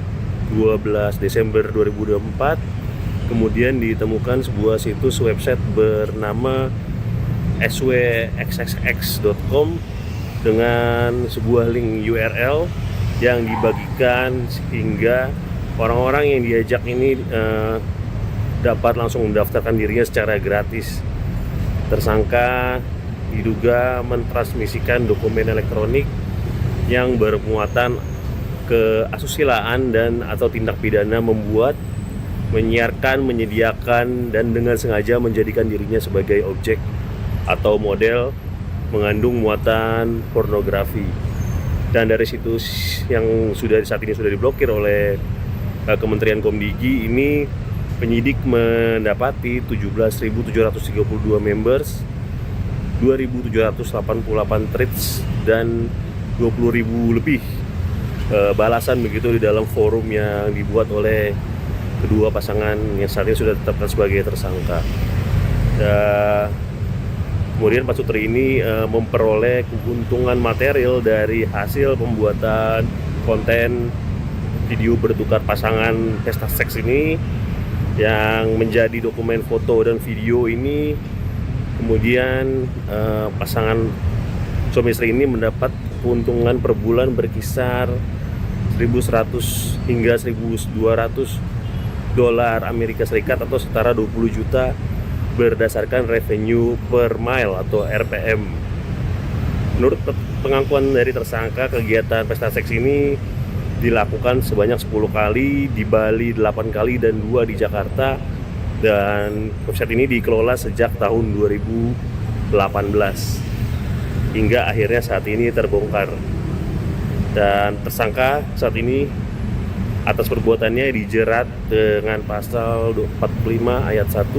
12 Desember 2024. Kemudian ditemukan sebuah situs website bernama swxxx.com dengan sebuah link URL yang dibagikan sehingga orang-orang yang diajak ini dapat langsung mendaftarkan dirinya secara gratis. Tersangka diduga mentransmisikan dokumen elektronik yang bermuatan keasusilaan dan atau tindak pidana membuat, menyiarkan, menyediakan, dan dengan sengaja menjadikan dirinya sebagai objek atau model mengandung muatan pornografi. Dan dari situs yang saat ini sudah diblokir oleh Kementerian Komdigi ini, penyidik mendapati 17.732 members, 2.788 tweets, dan 20.000 lebih balasan begitu di dalam forum yang dibuat oleh kedua pasangan yang saat ini sudah ditetapkan sebagai tersangka. Kemudian Pak Sutri ini memperoleh keuntungan material dari hasil pembuatan konten video bertukar pasangan pesta seks ini, yang menjadi dokumen foto dan video ini. Kemudian pasangan suami istri ini mendapat keuntungan per bulan berkisar 1.100 hingga 1.200 dolar Amerika Serikat atau setara 20 juta berdasarkan revenue per mile atau RPM. Menurut pengakuan dari tersangka, kegiatan pesta seks ini dilakukan sebanyak 10 kali di Bali, 8 kali, dan 2 di Jakarta. Dan website ini dikelola sejak tahun 2018 hingga akhirnya saat ini terbongkar. Dan tersangka saat ini atas perbuatannya dijerat dengan pasal 45 ayat 1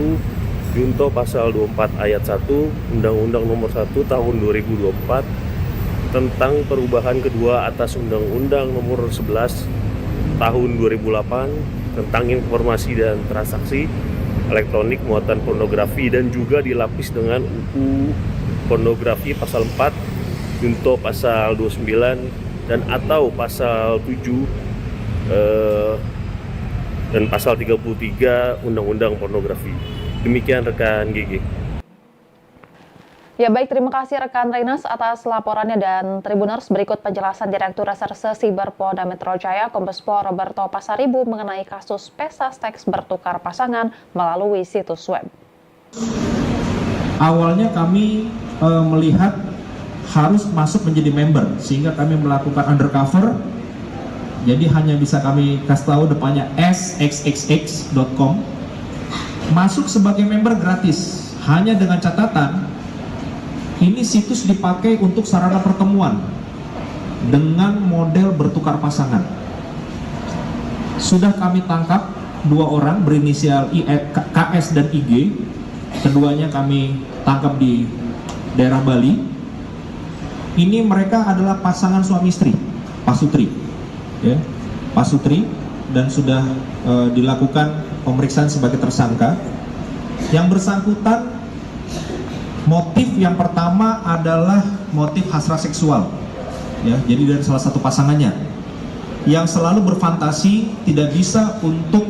junto pasal 24 ayat 1 Undang-Undang Nomor 1 Tahun 2024 tentang perubahan kedua atas Undang-Undang Nomor 11 Tahun 2008 tentang informasi dan transaksi elektronik muatan pornografi, dan juga dilapis dengan UU pornografi pasal 4 junto pasal 29 dan atau pasal 7 dan pasal 33 Undang-Undang Pornografi. Demikian rekan GG. Ya baik, terima kasih rekan Renas atas laporannya, dan Tribuners berikut penjelasan Direktur Reserse Siber Polda Metro Jaya Kombes Pol Roberto Pasaribu mengenai kasus pesta seks bertukar pasangan melalui situs web. Awalnya kami melihat harus masuk menjadi member, sehingga kami melakukan undercover. Jadi hanya bisa kami kasih tahu depannya sxxx.com. Masuk sebagai member gratis, hanya dengan catatan ini situs dipakai untuk sarana pertemuan dengan model bertukar pasangan. Sudah kami tangkap 2 orang berinisial KS dan IG. Keduanya kami tangkap di daerah Bali. Ini mereka adalah pasangan suami istri, Pak Sutri, ya, Pak Sutri, dan sudah dilakukan pemeriksaan sebagai tersangka. Yang bersangkutan, motif yang pertama adalah motif hasrat seksual. ya, jadi dari salah satu pasangannya yang selalu berfantasi tidak bisa untuk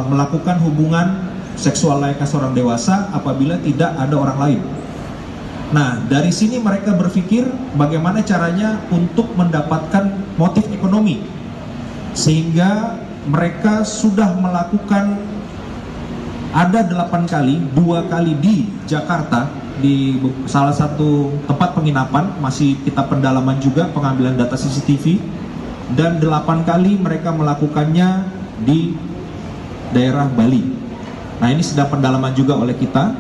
melakukan hubungan seksual layaknya seorang dewasa apabila tidak ada orang lain. Nah, dari sini mereka berpikir bagaimana caranya untuk mendapatkan motif ekonomi, sehingga mereka sudah melakukan ada 8 kali, 2 kali di Jakarta di salah satu tempat penginapan, masih kita pendalaman juga pengambilan data CCTV, dan 8 kali mereka melakukannya di daerah Bali. Nah, ini sedang pendalaman juga oleh kita.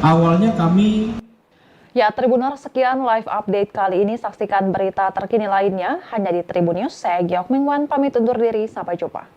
Awalnya kami Ya, Tribuners, sekian live update kali ini. Saksikan berita terkini lainnya hanya di Tribun News. Saya Giok Mingwan, pamit undur diri. Sampai jumpa.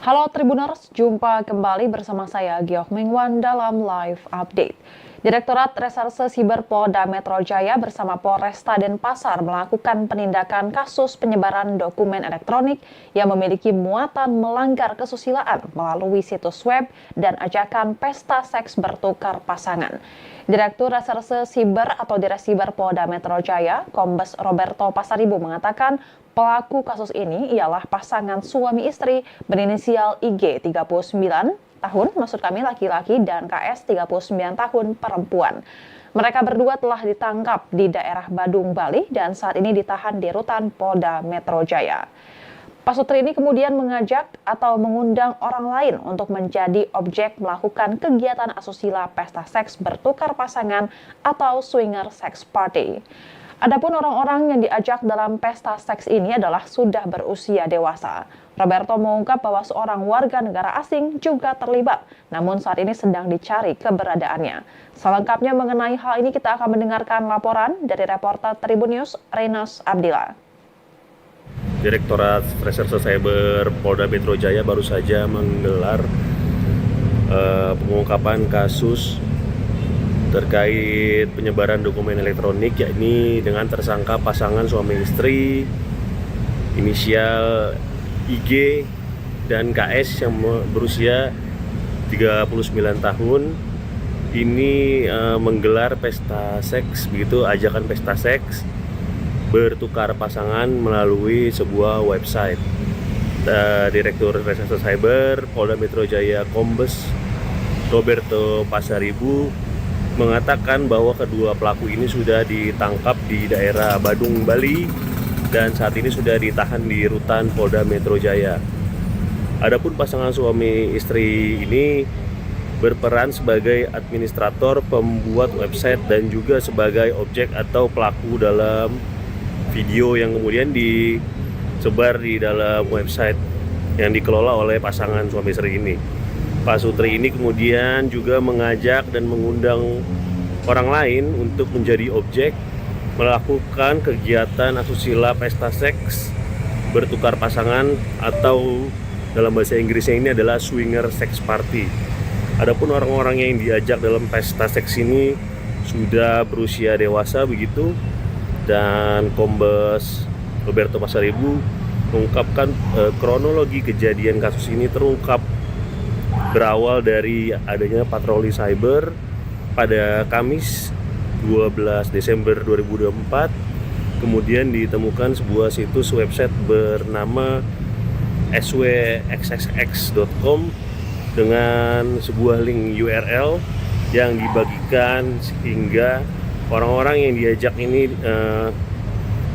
Halo Tribuners, jumpa kembali bersama saya Giok Mingwan dalam live update. Direktorat Reserse Siber Polda Metro Jaya bersama Polresta Denpasar melakukan penindakan kasus penyebaran dokumen elektronik yang memiliki muatan melanggar kesusilaan melalui situs web dan ajakan pesta seks bertukar pasangan. Direktur Reserse Siber atau Diresiber Polda Metro Jaya, Kombes Roberto Pasaribu mengatakan pelaku kasus ini ialah pasangan suami istri berinisial IG 39 tahun, maksud kami laki-laki, dan KS 39 tahun perempuan. Mereka berdua telah ditangkap di daerah Badung, Bali dan saat ini ditahan di rutan Polda Metro Jaya. Pasutri ini kemudian mengajak atau mengundang orang lain untuk menjadi objek melakukan kegiatan asusila pesta seks bertukar pasangan atau swinger sex party. Adapun orang-orang yang diajak dalam pesta seks ini adalah sudah berusia dewasa. Roberto mengungkap bahwa seorang warga negara asing juga terlibat, namun saat ini sedang dicari keberadaannya. Selengkapnya mengenai hal ini kita akan mendengarkan laporan dari reporter Tribun News, Renas Abdillah. Direktorat Reserse Cyber Polda Metro Jaya baru saja menggelar pengungkapan kasus terkait penyebaran dokumen elektronik, yakni dengan tersangka pasangan suami istri inisial IG dan KS yang berusia 39 tahun ini menggelar pesta seks, begitu, ajakan pesta seks bertukar pasangan melalui sebuah website. Direktur Reserse Cyber Polda Metro Jaya Kombes Roberto Pasaribu mengatakan bahwa kedua pelaku ini sudah ditangkap di daerah Badung, Bali dan saat ini sudah ditahan di rutan Polda Metro Jaya. Adapun pasangan suami istri ini berperan sebagai administrator, pembuat website dan juga sebagai objek atau pelaku dalam video yang kemudian disebar di dalam website yang dikelola oleh pasangan suami istri ini. Pak Sutri ini kemudian juga mengajak dan mengundang orang lain untuk menjadi objek melakukan kegiatan asusila pesta seks bertukar pasangan atau dalam bahasa Inggrisnya ini adalah swinger sex party. Adapun orang-orang yang diajak dalam pesta seks ini sudah berusia dewasa, begitu, dan Kombes Roberto Pasaribu mengungkapkan kronologi kejadian kasus ini terungkap berawal dari adanya patroli cyber pada Kamis 12 Desember 2024. Kemudian ditemukan sebuah situs website bernama swxxx.com dengan sebuah link URL yang dibagikan sehingga Orang-orang yang diajak ini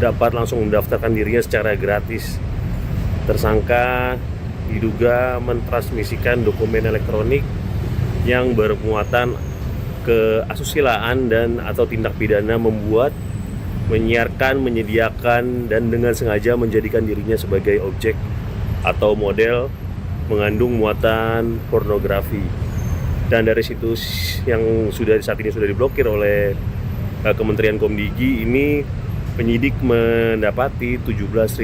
dapat langsung mendaftarkan dirinya secara gratis. Tersangka diduga mentransmisikan dokumen elektronik yang bermuatan keasusilaan dan atau tindak pidana membuat, menyiarkan, menyediakan, dan dengan sengaja menjadikan dirinya sebagai objek atau model mengandung muatan pornografi. Dan dari situs yang saat ini sudah diblokir oleh Kementerian Komdigi ini, penyidik mendapati 17.732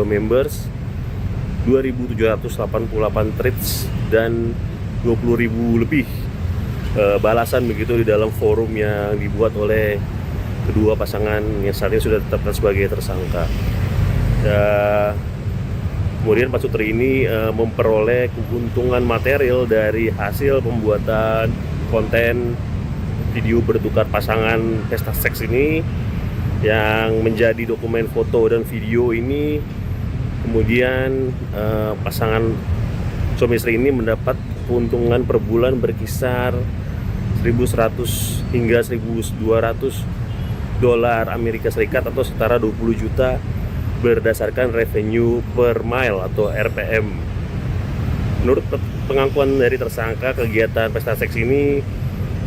members, 2.788 tweets, dan 20.000 lebih balasan begitu di dalam forum yang dibuat oleh kedua pasangan yang saat ini sudah ditetapkan sebagai tersangka. Kemudian Pak Sutri ini memperoleh keuntungan material dari hasil pembuatan konten video bertukar pasangan pesta seks ini, yang menjadi dokumen foto dan video ini. Kemudian pasangan suami istri ini mendapat keuntungan per bulan berkisar 1.100 hingga 1.200 dolar Amerika Serikat atau setara 20 juta berdasarkan revenue per mile atau RPM. Menurut pengakuan dari tersangka, kegiatan pesta seks ini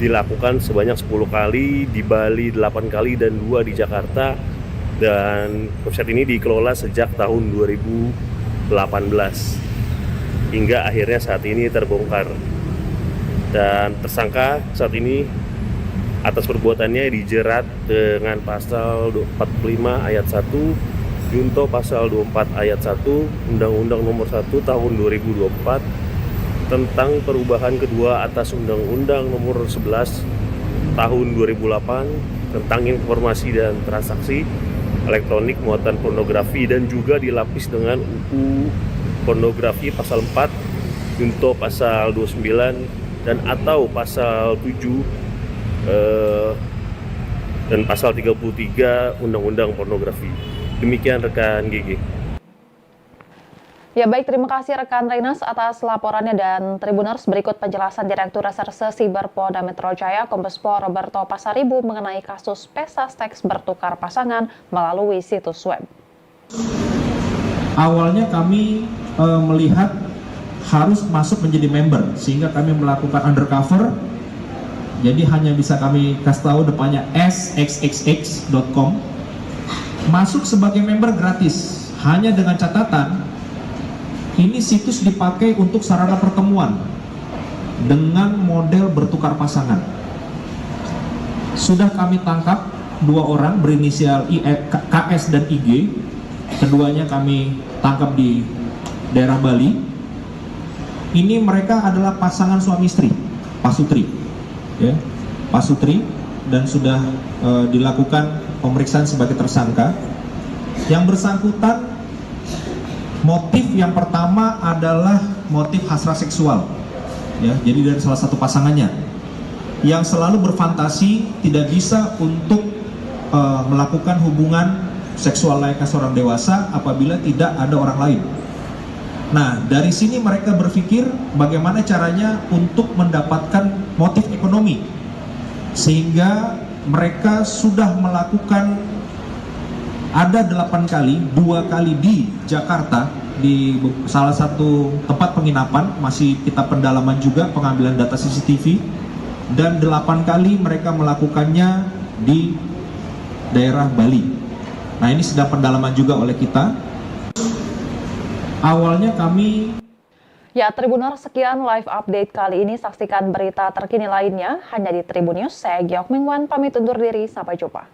dilakukan sebanyak 10 kali, di Bali 8 kali, dan 2 di Jakarta. Dan website ini dikelola sejak tahun 2018 hingga akhirnya saat ini terbongkar. Dan tersangka saat ini atas perbuatannya dijerat dengan pasal 45 ayat 1 junto pasal 24 ayat 1 Undang-Undang Nomor 1 Tahun 2024 tentang perubahan kedua atas Undang-Undang Nomor 11 Tahun 2008 tentang informasi dan transaksi elektronik muatan pornografi, dan juga dilapis dengan UU pornografi pasal 4 junto pasal 29 dan atau pasal 7 dan pasal 33 Undang-Undang pornografi. Demikian rekan GG. Ya baik, terima kasih rekan Renas atas laporannya, dan Tribuners berikut penjelasan Direktur Reserse Siber Polda Metro Jaya Kombes Pol Roberto Pasaribu mengenai kasus pesta seks bertukar pasangan melalui situs web. Awalnya kami melihat harus masuk menjadi member, sehingga kami melakukan undercover. Jadi hanya bisa kami kasih tahu depannya sxxx.com. Masuk sebagai member gratis, hanya dengan catatan ini situs dipakai untuk sarana pertemuan dengan model bertukar pasangan. Sudah kami tangkap 2 orang berinisial KS dan IG. Keduanya kami tangkap di daerah Bali. Ini mereka adalah pasangan suami istri, Pak Sutri, ya, Pak Sutri, dan sudah dilakukan pemeriksaan sebagai tersangka. Yang bersangkutan, motif yang pertama adalah motif hasrat seksual, ya. Jadi dari salah satu pasangannya yang selalu berfantasi tidak bisa untuk melakukan hubungan seksual layaknya seorang dewasa apabila tidak ada orang lain. Nah, dari sini mereka berpikir bagaimana caranya untuk mendapatkan motif ekonomi, sehingga mereka sudah melakukan ada 8 kali, 2 kali di Jakarta, di salah satu tempat penginapan, masih kita pendalaman juga pengambilan data CCTV, dan 8 kali mereka melakukannya di daerah Bali. Nah, ini sedang pendalaman juga oleh kita. Awalnya kami... Ya, Tribuners, sekian live update kali ini. Saksikan berita terkini lainnya hanya di Tribun News. Saya Giok Mingwan, pamit undur diri. Sampai jumpa.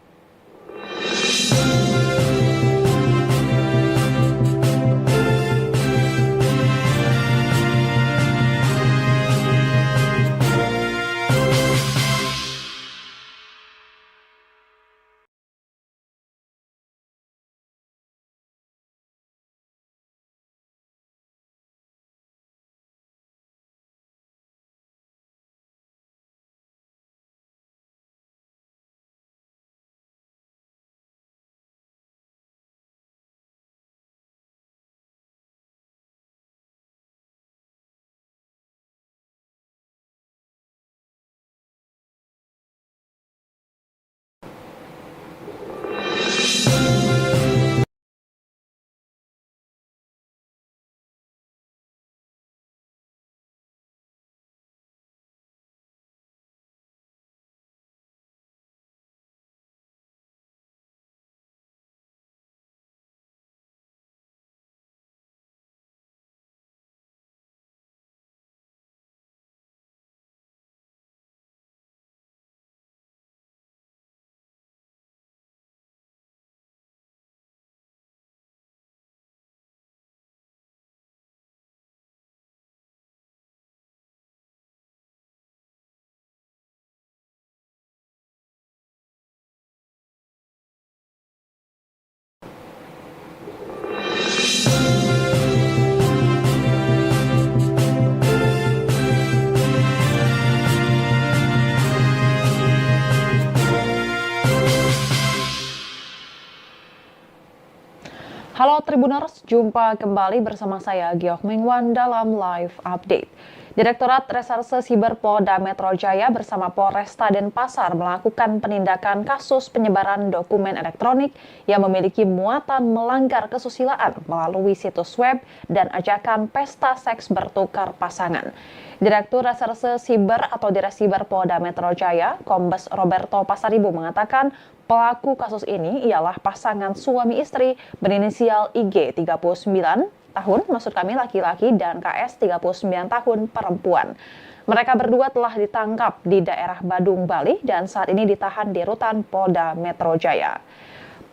Halo Tribuners, jumpa kembali bersama saya Giok Mingwan dalam Live Update. Direktorat Reserse Siber Polda Metro Jaya bersama Polresta Denpasar melakukan penindakan kasus penyebaran dokumen elektronik yang memiliki muatan melanggar kesusilaan melalui situs web dan ajakan pesta seks bertukar pasangan. Direktur Reserse Siber atau Diresiber Polda Metro Jaya, Kombes Roberto Pasaribu mengatakan pelaku kasus ini ialah pasangan suami istri berinisial IG 39 tahun, maksud kami laki-laki, dan KS 39 tahun perempuan. Mereka berdua telah ditangkap di daerah Badung, Bali dan saat ini ditahan di rutan Polda Metro Jaya.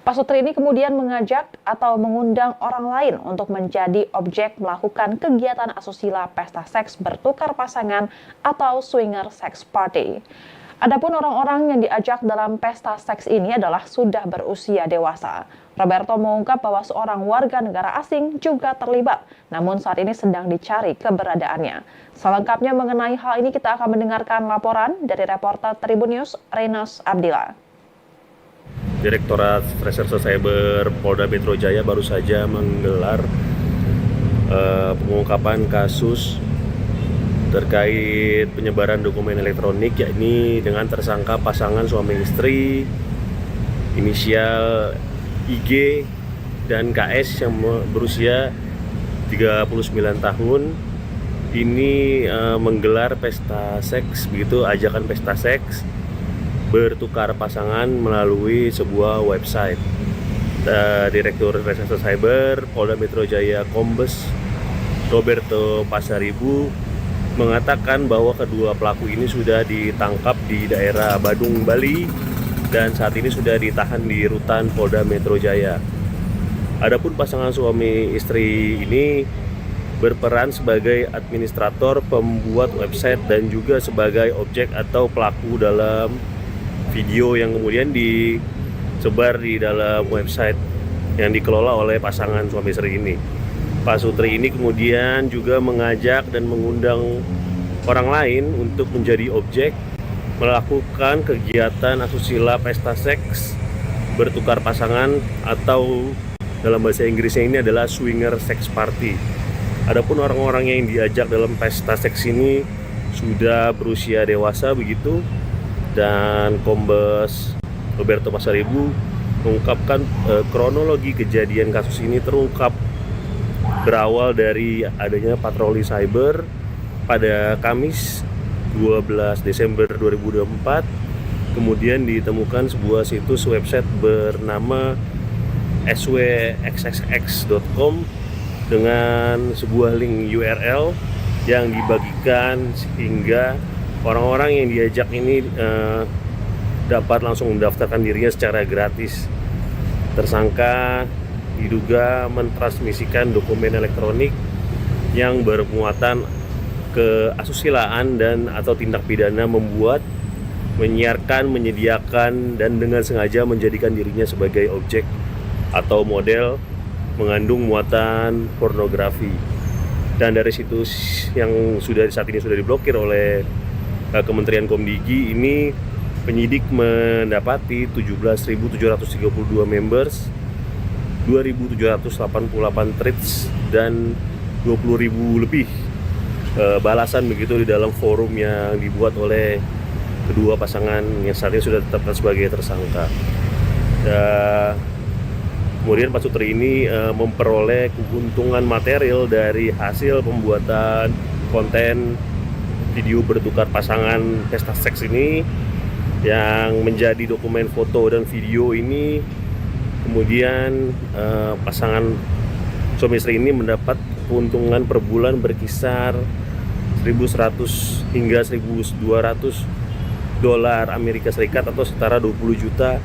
Pasutri ini kemudian mengajak atau mengundang orang lain untuk menjadi objek melakukan kegiatan asusila pesta seks bertukar pasangan atau swinger sex party. Adapun orang-orang yang diajak dalam pesta seks ini adalah sudah berusia dewasa. Roberto mengungkap bahwa seorang warga negara asing juga terlibat, namun saat ini sedang dicari keberadaannya. Selengkapnya mengenai hal ini kita akan mendengarkan laporan dari reporter Tribun News, Renos Abdillah. Direktorat Reserse Cyber Polda Metro Jaya baru saja menggelar pengungkapan kasus terkait penyebaran dokumen elektronik, yakni dengan tersangka pasangan suami istri inisial IG dan KS yang berusia 39 tahun ini menggelar pesta seks, begitu ajakan pesta seks bertukar pasangan melalui sebuah website. Direktur Reserse Cyber Polda Metro Jaya Kombes Roberto Pasaribu mengatakan bahwa kedua pelaku ini sudah ditangkap di daerah Badung, Bali dan saat ini sudah ditahan di rutan Polda Metro Jaya. Adapun pasangan suami istri ini berperan sebagai administrator, pembuat website dan juga sebagai objek atau pelaku dalam video yang kemudian disebar di dalam website yang dikelola oleh pasangan suami istri ini. Pak Sutri ini kemudian juga mengajak dan mengundang orang lain untuk menjadi objek melakukan kegiatan asusila pesta seks bertukar pasangan atau dalam bahasa Inggrisnya ini adalah swinger sex party. Adapun orang-orang yang diajak dalam pesta seks ini sudah berusia dewasa begitu, dan Kombes Roberto Pasaribu mengungkapkan kronologi kejadian kasus ini terungkap berawal dari adanya patroli cyber pada Kamis 12 Desember 2024. Kemudian ditemukan sebuah situs website bernama swxxx.com dengan sebuah link URL yang dibagikan sehingga orang-orang yang diajak ini dapat langsung mendaftarkan dirinya secara gratis. Tersangka diduga mentransmisikan dokumen elektronik yang bermuatan keasusilaan dan atau tindak pidana membuat, menyiarkan, menyediakan, dan dengan sengaja menjadikan dirinya sebagai objek atau model mengandung muatan pornografi. Dan dari situs yang saat ini sudah diblokir oleh Kementerian Komdigi ini, penyidik mendapati 17.732 members, 2.788 tweets dan 20.000 lebih balasan begitu di dalam forum yang dibuat oleh kedua pasangan yang saat ini sudah ditetapkan sebagai tersangka. Kemudian Pak Sutri ini memperoleh keuntungan material dari hasil pembuatan konten video bertukar pasangan pesta seks ini, yang menjadi dokumen foto dan video ini. Kemudian pasangan suami istri ini mendapat keuntungan per bulan berkisar 1.100 hingga 1.200 dolar Amerika Serikat atau setara 20 juta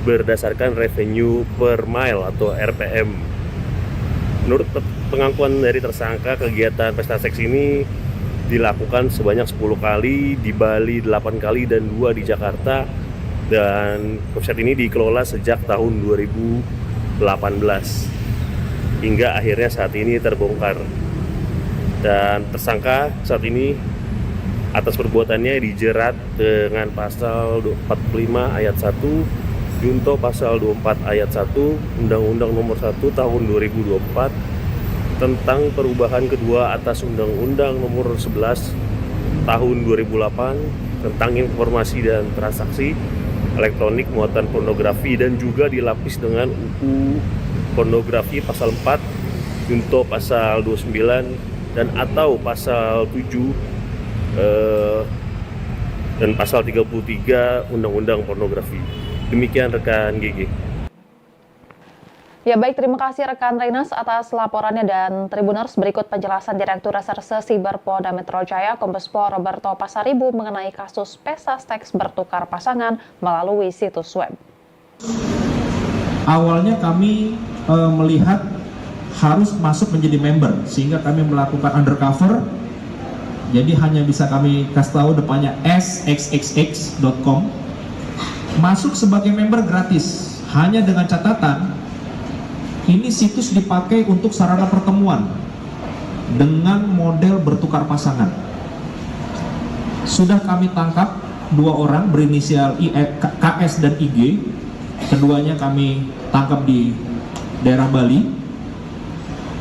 berdasarkan revenue per mile atau RPM. Menurut pengakuan dari tersangka, kegiatan pesta seks ini dilakukan sebanyak 10 kali, di Bali 8 kali dan 2 di Jakarta. Dan website ini dikelola sejak tahun 2018 hingga akhirnya saat ini terbongkar. Dan tersangka saat ini atas perbuatannya dijerat dengan pasal 45 ayat 1 junto pasal 24 ayat 1 Undang-Undang Nomor 1 Tahun 2024 tentang perubahan kedua atas Undang-Undang Nomor 11 Tahun 2008 tentang informasi dan transaksi elektronik muatan pornografi, dan juga dilapis dengan UU pornografi pasal 4 junto pasal 29 dan atau pasal 7 dan pasal 33 Undang-Undang pornografi. Demikian rekan GG. Ya baik, terima kasih rekan Renas atas laporannya, dan Tribuners berikut penjelasan Direktur Reserse Siber Polda Metro Jaya Kombes Pol Roberto Pasaribu mengenai kasus pesta seks bertukar pasangan melalui situs web. Awalnya kami melihat harus masuk menjadi member, sehingga kami melakukan undercover. Jadi hanya bisa kami kasih tahu depannya sxxx.com. Masuk sebagai member gratis, hanya dengan catatan ini situs dipakai untuk sarana pertemuan dengan model bertukar pasangan. Sudah kami tangkap 2 orang berinisial KS dan IG. Keduanya kami tangkap di daerah Bali.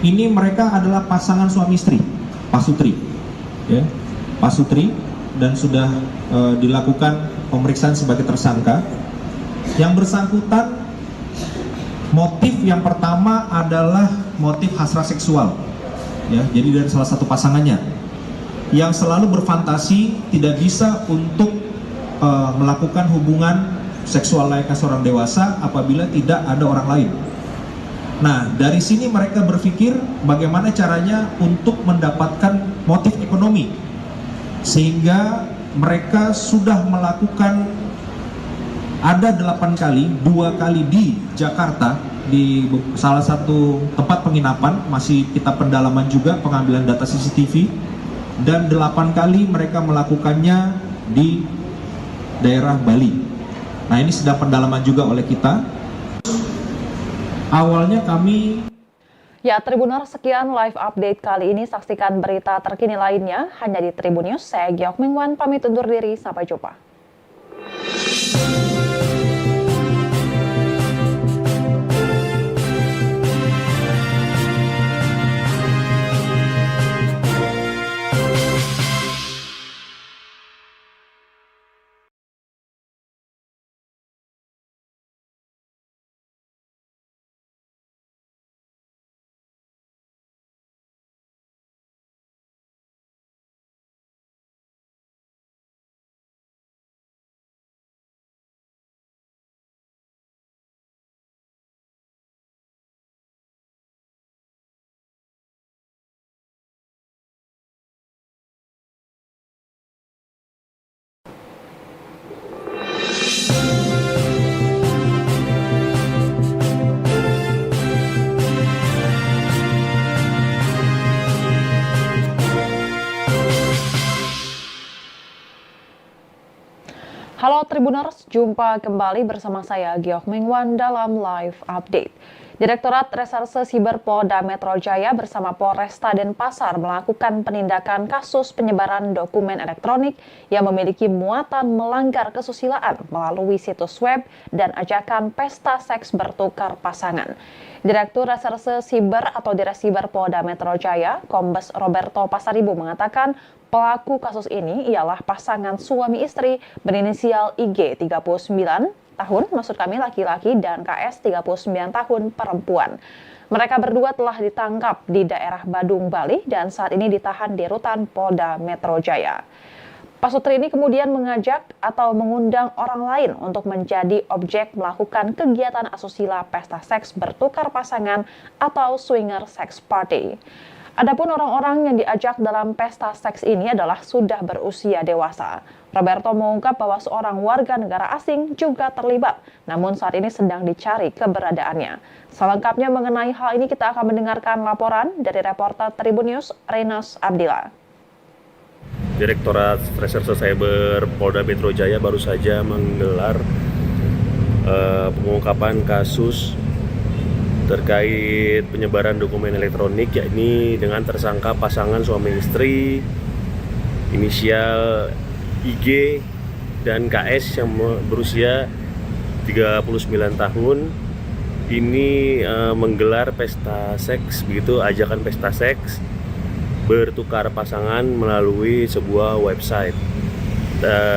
Ini mereka adalah pasangan suami istri, pasutri, ya, pasutri, dan sudah dilakukan pemeriksaan sebagai tersangka. Yang bersangkutan, motif yang pertama adalah motif hasrat seksual, ya, jadi dari salah satu pasangannya yang selalu berfantasi tidak bisa untuk melakukan hubungan seksual layaknya seorang dewasa apabila tidak ada orang lain. Nah, dari sini mereka berpikir bagaimana caranya untuk mendapatkan motif ekonomi, sehingga mereka sudah melakukan ada 8 kali, 2 kali di Jakarta, di salah satu tempat penginapan, masih kita pendalaman juga pengambilan data CCTV, dan 8 kali mereka melakukannya di daerah Bali. Nah, ini sedang pendalaman juga oleh kita. Awalnya kami... Ya, Tribuners, sekian live update kali ini. Saksikan berita terkini lainnya hanya di Tribun News. Saya Giok Mingwan, pamit undur diri. Sampai jumpa. Halo Tribuners, jumpa kembali bersama saya Giok Mingwan dalam live update. Direktorat Reserse Siber Polda Metro Jaya bersama Polresta Denpasar melakukan penindakan kasus penyebaran dokumen elektronik yang memiliki muatan melanggar kesusilaan melalui situs web dan ajakan pesta seks bertukar pasangan. Direktur Reserse Siber atau Diresiber Polda Metro Jaya, Kombes Roberto Pasaribu mengatakan pelaku kasus ini ialah pasangan suami istri berinisial IG 39 tahun, maksud kami laki-laki, dan KS 39 tahun perempuan. Mereka berdua telah ditangkap di daerah Badung, Bali, dan saat ini ditahan di rutan Polda Metro Jaya. Pasutri ini kemudian mengajak atau mengundang orang lain untuk menjadi objek melakukan kegiatan asusila pesta seks bertukar pasangan atau swinger sex party. Adapun orang-orang yang diajak dalam pesta seks ini adalah sudah berusia dewasa. Roberto mengungkap bahwa seorang warga negara asing juga terlibat, namun saat ini sedang dicari keberadaannya. Selengkapnya mengenai hal ini kita akan mendengarkan laporan dari reporter Tribun News, Renas Abdillah. Direktorat Reserse Cyber Polda Metro Jaya baru saja menggelar pengungkapan kasus terkait penyebaran dokumen elektronik, yakni dengan tersangka pasangan suami istri inisial IG dan KS yang berusia 39 tahun ini menggelar pesta seks, begitu, ajakan pesta seks bertukar pasangan melalui sebuah website.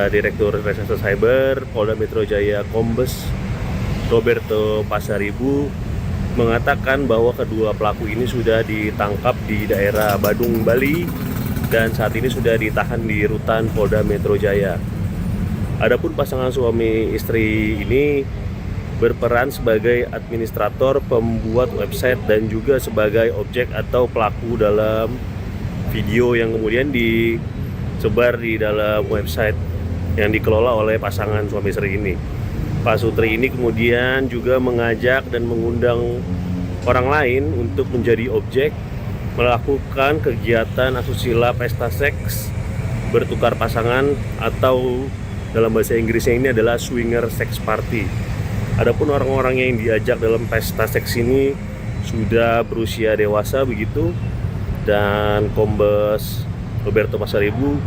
Direktur Reserse Cyber Polda Metro Jaya Kombes Roberto Pasaribu mengatakan bahwa kedua pelaku ini sudah ditangkap di daerah Badung, Bali, dan saat ini sudah ditahan di rutan Polda Metro Jaya. Adapun pasangan suami istri ini berperan sebagai administrator, pembuat website, dan juga sebagai objek atau pelaku dalam video yang kemudian disebar di dalam website yang dikelola oleh pasangan suami istri ini. Pak Sutri ini kemudian juga mengajak dan mengundang orang lain untuk menjadi objek, melakukan kegiatan asusila pesta seks bertukar pasangan, atau dalam bahasa Inggrisnya ini adalah swinger sex party. Adapun orang-orang yang diajak dalam pesta seks ini sudah berusia dewasa begitu, dan Kombes Roberto Pasaribu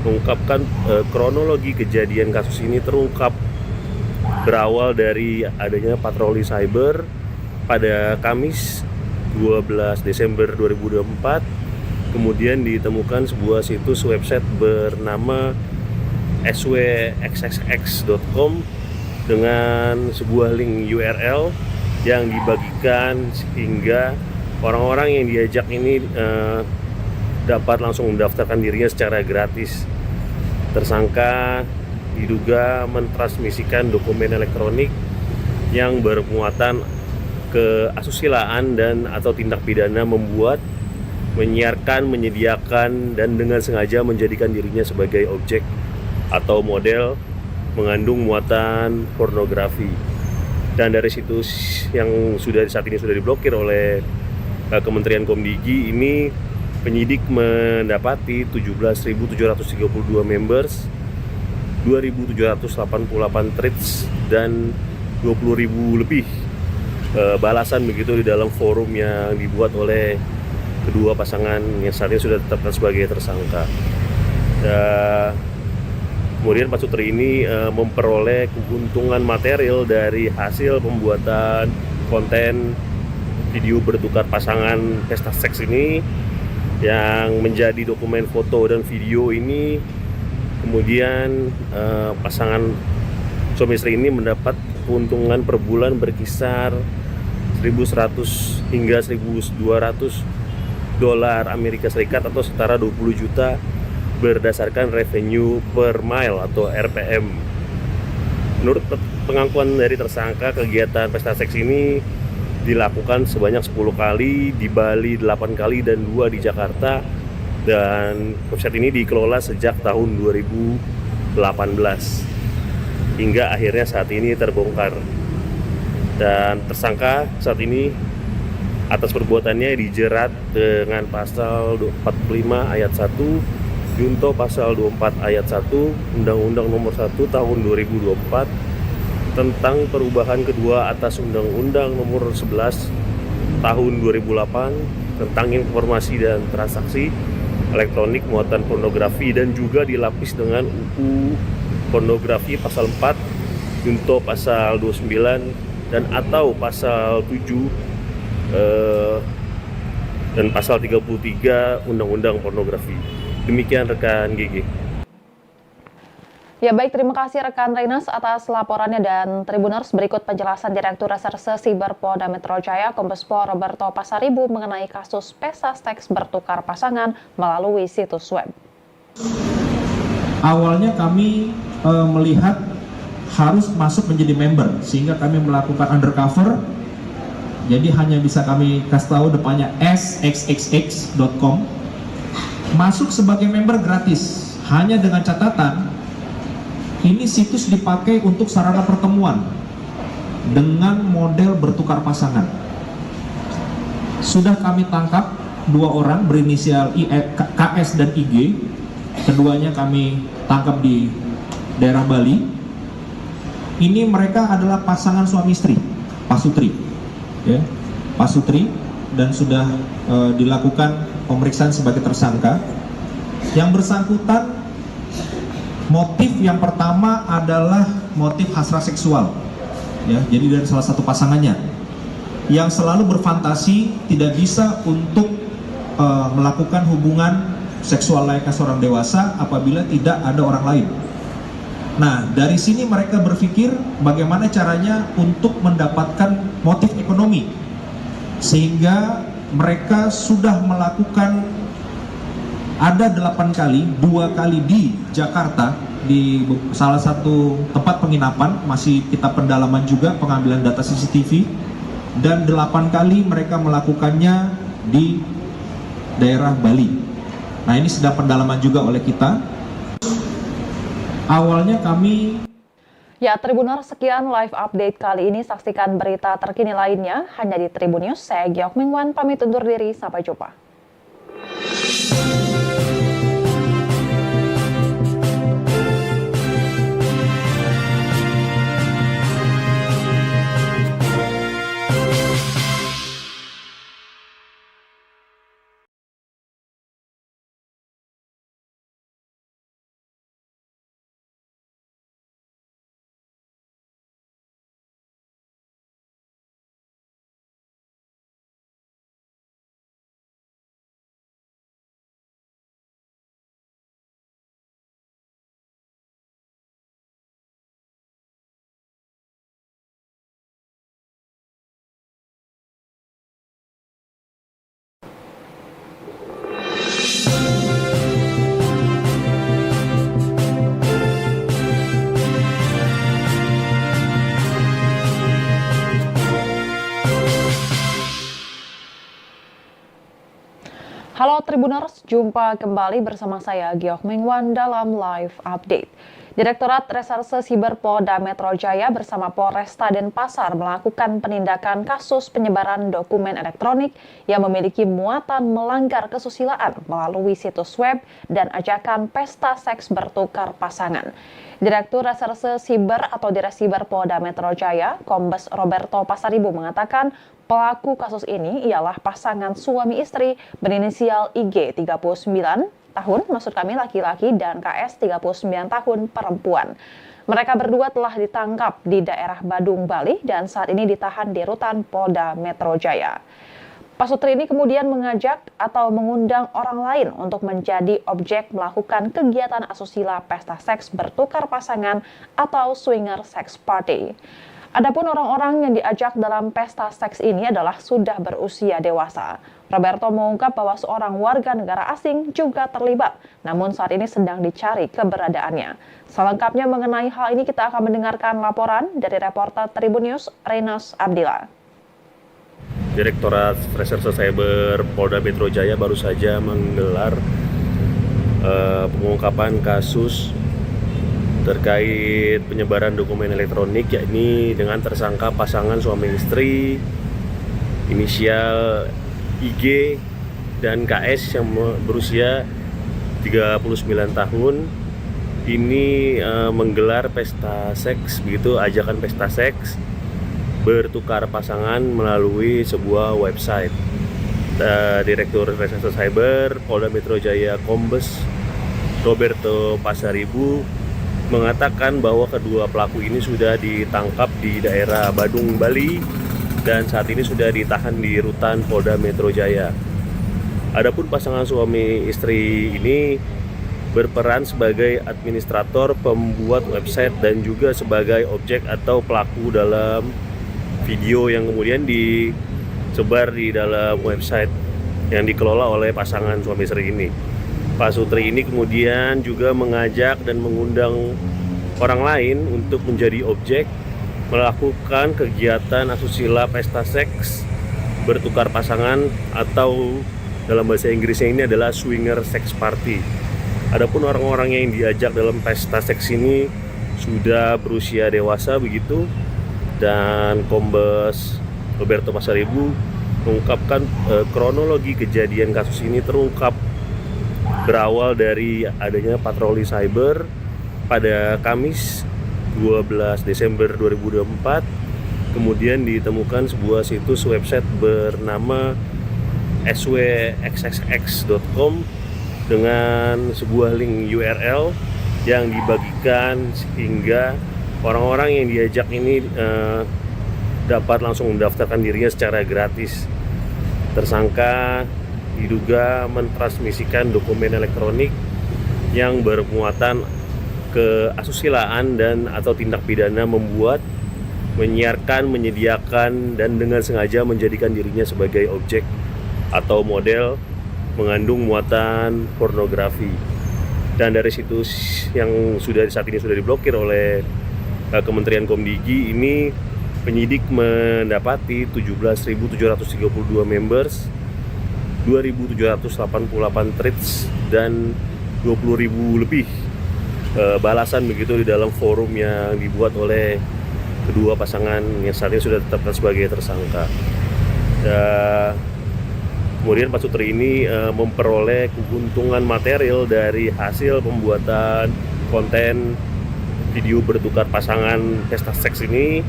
mengungkapkan kronologi kejadian kasus ini terungkap berawal dari adanya patroli cyber pada Kamis 12 Desember 2024. Kemudian ditemukan sebuah situs website bernama swxxx.com dengan sebuah link URL yang dibagikan sehingga orang-orang yang diajak ini dapat langsung mendaftarkan dirinya secara gratis. Tersangka diduga mentransmisikan dokumen elektronik yang bermuatan keasusilaan dan atau tindak pidana membuat, menyiarkan, menyediakan, dan dengan sengaja menjadikan dirinya sebagai objek atau model mengandung muatan pornografi. Dan dari situs yang saat ini sudah diblokir oleh Kementerian Komdigi ini, penyidik mendapati 17.732 members, 2.788 tweets, dan 20.000 lebih balasan begitu di dalam forum yang dibuat oleh kedua pasangan yang saat ini sudah ditetapkan sebagai tersangka. Kemudian Pak Sutri ini memperoleh keuntungan material dari hasil pembuatan konten video bertukar pasangan pesta seks ini, yang menjadi dokumen foto dan video ini. Kemudian pasangan suami istri ini mendapat keuntungan per bulan berkisar 1.100 hingga 1.200 dolar Amerika Serikat atau setara 20 juta berdasarkan revenue per mile atau RPM. Menurut pengakuan dari tersangka, kegiatan pesta seks ini dilakukan sebanyak 10 kali di Bali, 8 kali, dan 2 di Jakarta. Dan website ini dikelola sejak tahun 2018 hingga akhirnya saat ini terbongkar. Dan tersangka saat ini atas perbuatannya dijerat dengan pasal 45 ayat 1 junto pasal 24 ayat 1 Undang-Undang Nomor 1 Tahun 2024 tentang perubahan kedua atas Undang-Undang Nomor 11 Tahun 2008 tentang informasi dan transaksi elektronik muatan pornografi, dan juga dilapis dengan UU pornografi pasal 4 junto pasal 29 dan atau pasal 7 dan pasal 33 Undang-Undang pornografi. Demikian rekan GG. Ya baik, terima kasih rekan Renas atas laporannya, dan Tribuners berikut penjelasan Direktur Reserse Siber Polda Metro Jaya Kombes Pol Roberto Pasaribu mengenai kasus pesta seks bertukar pasangan melalui situs web. Awalnya kami melihat harus masuk menjadi member, sehingga kami melakukan undercover. Jadi hanya bisa kami kasih tahu depannya sxxx.com. Masuk sebagai member gratis, hanya dengan catatan ini situs dipakai untuk sarana pertemuan dengan model bertukar pasangan. Sudah kami tangkap 2 orang berinisial KS dan IG. Keduanya kami tangkap di daerah Bali. Ini mereka adalah pasangan suami istri, Pak Sutri, ya, Pak Sutri, dan sudah dilakukan pemeriksaan sebagai tersangka. Yang bersangkutan, motif yang pertama adalah motif hasrat seksual. ya, jadi dari salah satu pasangannya yang selalu berfantasi tidak bisa untuk melakukan hubungan seksual layaknya seorang dewasa apabila tidak ada orang lain. Nah, dari sini mereka berpikir bagaimana caranya untuk mendapatkan motif ekonomi, sehingga mereka sudah melakukan ada 8 kali, 2 kali di Jakarta, di salah satu tempat penginapan, masih kita pendalaman juga pengambilan data CCTV, dan 8 kali mereka melakukannya di daerah Bali. Nah, ini sedang pendalaman juga oleh kita. Awalnya kami Ya, Tribuners, sekian live update kali ini. Saksikan berita terkini lainnya hanya di Tribun News. Saya Giok Mingwan, pamit undur diri. Sampai jumpa. Halo Tribuners, jumpa kembali bersama saya Giok Mingwan dalam live update. Direktorat Reserse Siber Polda Metro Jaya bersama Polresta Denpasar melakukan penindakan kasus penyebaran dokumen elektronik yang memiliki muatan melanggar kesusilaan melalui situs web dan ajakan pesta seks bertukar pasangan. Direktur Reserse Siber atau Diresiber Polda Metro Jaya, Kombes Roberto Pasaribu mengatakan pelaku kasus ini ialah pasangan suami istri berinisial IG 39 tahun, maksud kami laki-laki, dan KS 39 tahun perempuan. Mereka berdua telah ditangkap di daerah Badung, Bali dan saat ini ditahan di rutan Polda Metro Jaya. Pasutri ini kemudian mengajak atau mengundang orang lain untuk menjadi objek melakukan kegiatan asusila pesta seks bertukar pasangan atau swinger sex party. Adapun orang-orang yang diajak dalam pesta seks ini adalah sudah berusia dewasa. Roberto mengungkap bahwa seorang warga negara asing juga terlibat, namun saat ini sedang dicari keberadaannya. Selengkapnya mengenai hal ini kita akan mendengarkan laporan dari reporter Tribun News, Reynolds Abdillah. Direktorat Reserse Cyber Polda Metro Jaya baru saja menggelar pengungkapan kasus terkait penyebaran dokumen elektronik, yakni dengan tersangka pasangan suami istri inisial IG dan KS yang berusia 39 tahun ini menggelar pesta seks, begitu, ajakan pesta seks bertukar pasangan melalui sebuah website. Direktur Reserse Cyber Polda Metro Jaya Kombes Roberto Pasaribu mengatakan bahwa kedua pelaku ini sudah ditangkap di daerah Badung, Bali dan saat ini sudah ditahan di rutan Polda Metro Jaya. Adapun pasangan suami istri ini berperan sebagai administrator, pembuat website dan juga sebagai objek atau pelaku dalam video yang kemudian disebar di dalam website yang dikelola oleh pasangan suami istri ini. Pak Sutri ini kemudian juga mengajak dan mengundang orang lain untuk menjadi objek melakukan kegiatan asusila pesta seks bertukar pasangan atau dalam bahasa Inggrisnya ini adalah swinger sex party. Adapun orang-orang yang diajak dalam pesta seks ini sudah berusia dewasa begitu, dan Kombes Roberto Pasaribu mengungkapkan kronologi kejadian kasus ini terungkap berawal dari adanya patroli cyber pada Kamis 12 Desember 2024. Kemudian ditemukan sebuah situs website bernama swxxx.com dengan sebuah link URL yang dibagikan sehingga Orang-orang yang diajak ini dapat langsung mendaftarkan dirinya secara gratis. Tersangka diduga mentransmisikan dokumen elektronik yang bermuatan keasusilaan dan atau tindak pidana membuat, menyiarkan, menyediakan, dan dengan sengaja menjadikan dirinya sebagai objek atau model mengandung muatan pornografi. Dan dari situs yang saat ini sudah diblokir oleh Kementerian Komdigi ini, penyidik mendapati 17.732 members, 2.788 tweets, dan 20.000 lebih balasan begitu di dalam forum yang dibuat oleh kedua pasangan yang saat ini sudah ditetapkan sebagai tersangka. Kemudian Pak Sutri ini memperoleh keuntungan material dari hasil pembuatan konten video bertukar pasangan pesta seks ini,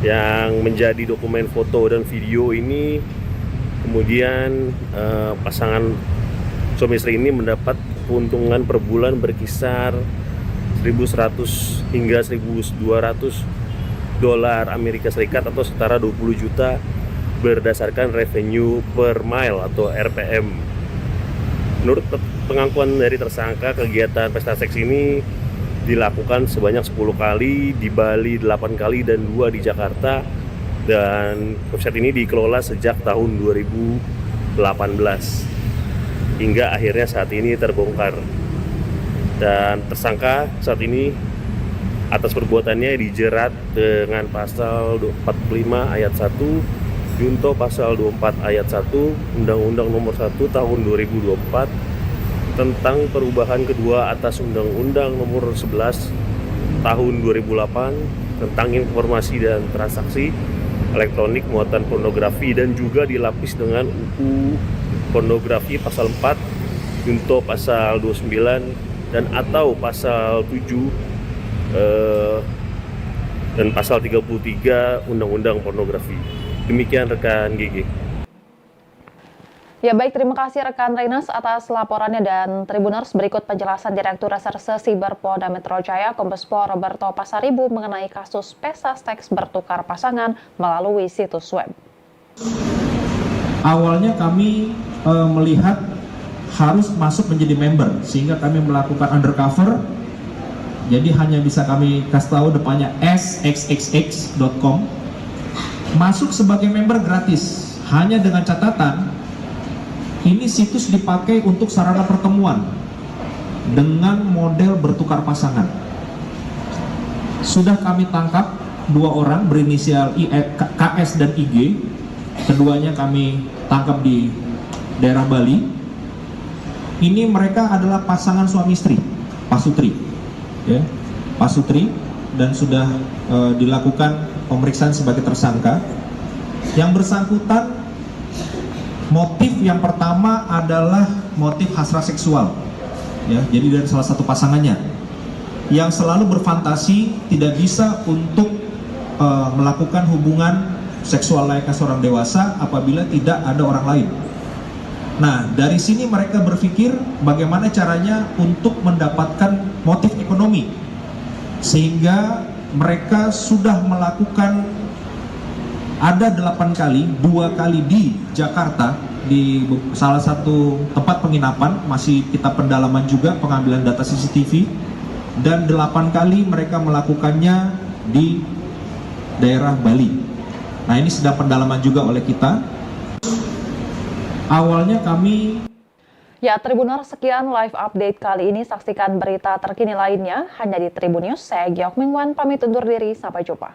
yang menjadi dokumen foto dan video ini. Kemudian pasangan suami istri ini mendapat keuntungan per bulan berkisar 1.100 hingga 1.200 dolar Amerika Serikat atau setara 20 juta berdasarkan revenue per mile atau RPM. Menurut pengakuan dari tersangka, kegiatan pesta seks ini dilakukan sebanyak 10 kali, di Bali 8 kali, dan 2 di Jakarta. Dan website ini dikelola sejak tahun 2018 hingga akhirnya saat ini terbongkar. Dan tersangka saat ini atas perbuatannya dijerat dengan pasal 45 ayat 1 junto pasal 24 ayat 1 Undang-Undang Nomor 1 Tahun 2024 tentang perubahan kedua atas Undang-Undang Nomor 11 Tahun 2008 tentang informasi dan transaksi elektronik muatan pornografi, dan juga dilapis dengan UU pornografi pasal 4 junto pasal 29 dan atau pasal 7 dan pasal 33 Undang-Undang Pornografi. Demikian rekan GG. Ya baik, terima kasih rekan Renas atas laporannya, dan Tribuners berikut penjelasan Direktur Reserse Siber Polda Metro Jaya Kombes Pol Roberto Pasaribu mengenai kasus pesta seks bertukar pasangan melalui situs web. Awalnya kami melihat harus masuk menjadi member, sehingga kami melakukan undercover. Jadi hanya bisa kami kasih tahu depannya sxxx.com. Masuk sebagai member gratis, hanya dengan catatan ini situs dipakai untuk sarana pertemuan dengan model bertukar pasangan. Sudah kami tangkap 2 orang berinisial KS dan IG. Keduanya kami tangkap di daerah Bali. Ini mereka adalah pasangan suami istri, Pak Sutri, ya, Pak Sutri, dan sudah dilakukan pemeriksaan sebagai tersangka. Yang bersangkutan, motif yang pertama adalah motif hasrat seksual, ya, jadi dari salah satu pasangannya yang selalu berfantasi tidak bisa untuk melakukan hubungan seksual layaknya seorang dewasa apabila tidak ada orang lain. Nah, dari sini mereka berpikir bagaimana caranya untuk mendapatkan motif ekonomi, sehingga mereka sudah melakukan ada 8 kali, 2 kali di Jakarta di salah satu tempat penginapan, masih kita pendalaman juga pengambilan data CCTV, dan 8 kali mereka melakukannya di daerah Bali. Nah, ini sedang pendalaman juga oleh kita. Awalnya kami... Ya, Tribuners, sekian live update kali ini. Saksikan berita terkini lainnya hanya di Tribun News. Saya Giok Mingwan, pamit undur diri. Sampai jumpa.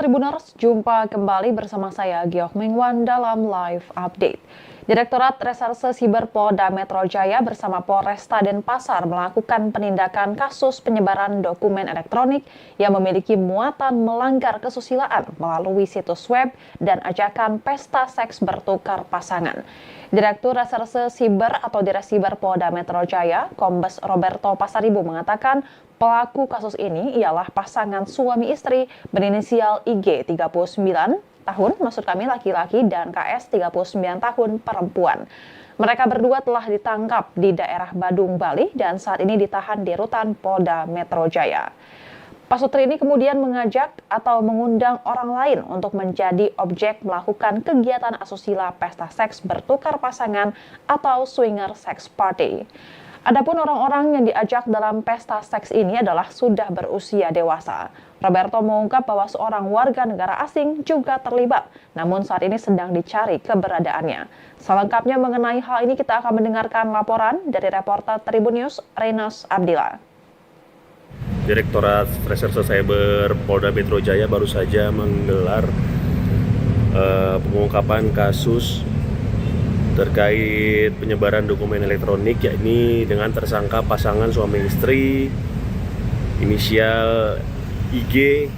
Tribuners, jumpa kembali bersama saya Giok Mengwan dalam Live Update. Direktorat Reserse Siber Polda Metro Jaya bersama Polresta Denpasar melakukan penindakan kasus penyebaran dokumen elektronik yang memiliki muatan melanggar kesusilaan melalui situs web dan ajakan pesta seks bertukar pasangan. Direktur Reserse Siber atau Diresiber Polda Metro Jaya, Kombes Roberto Pasaribu mengatakan pelaku kasus ini ialah pasangan suami istri berinisial IG 39 tahun, maksud kami laki-laki, dan KS 39 tahun perempuan. Mereka berdua telah ditangkap di daerah Badung, Bali dan saat ini ditahan di rutan Polda Metro Jaya. Pasutri ini kemudian mengajak atau mengundang orang lain untuk menjadi objek melakukan kegiatan asusila pesta seks bertukar pasangan atau swinger sex party. Adapun orang-orang yang diajak dalam pesta seks ini adalah sudah berusia dewasa. Roberto mengungkap bahwa seorang warga negara asing juga terlibat, namun saat ini sedang dicari keberadaannya. Selengkapnya mengenai hal ini kita akan mendengarkan laporan dari reporter Tribun News, Renos Abdillah. Direktorat Reserse Cyber Polda Metro Jaya baru saja menggelar pengungkapan kasus terkait penyebaran dokumen elektronik, yakni dengan tersangka pasangan suami istri inisial IG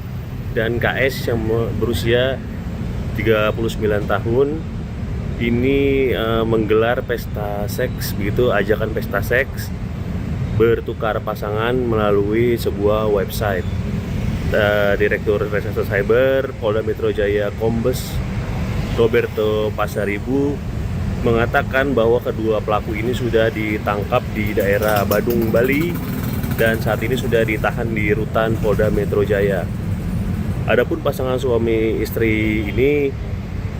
dan KS yang berusia 39 tahun ini menggelar pesta seks, begitu ajakan pesta seks bertukar pasangan melalui sebuah website. Direktur Reserse Cyber Polda Metro Jaya Kombes Roberto Pasaribu mengatakan bahwa kedua pelaku ini sudah ditangkap di daerah Badung, Bali dan saat ini sudah ditahan di rutan Polda Metro Jaya. Adapun pasangan suami istri ini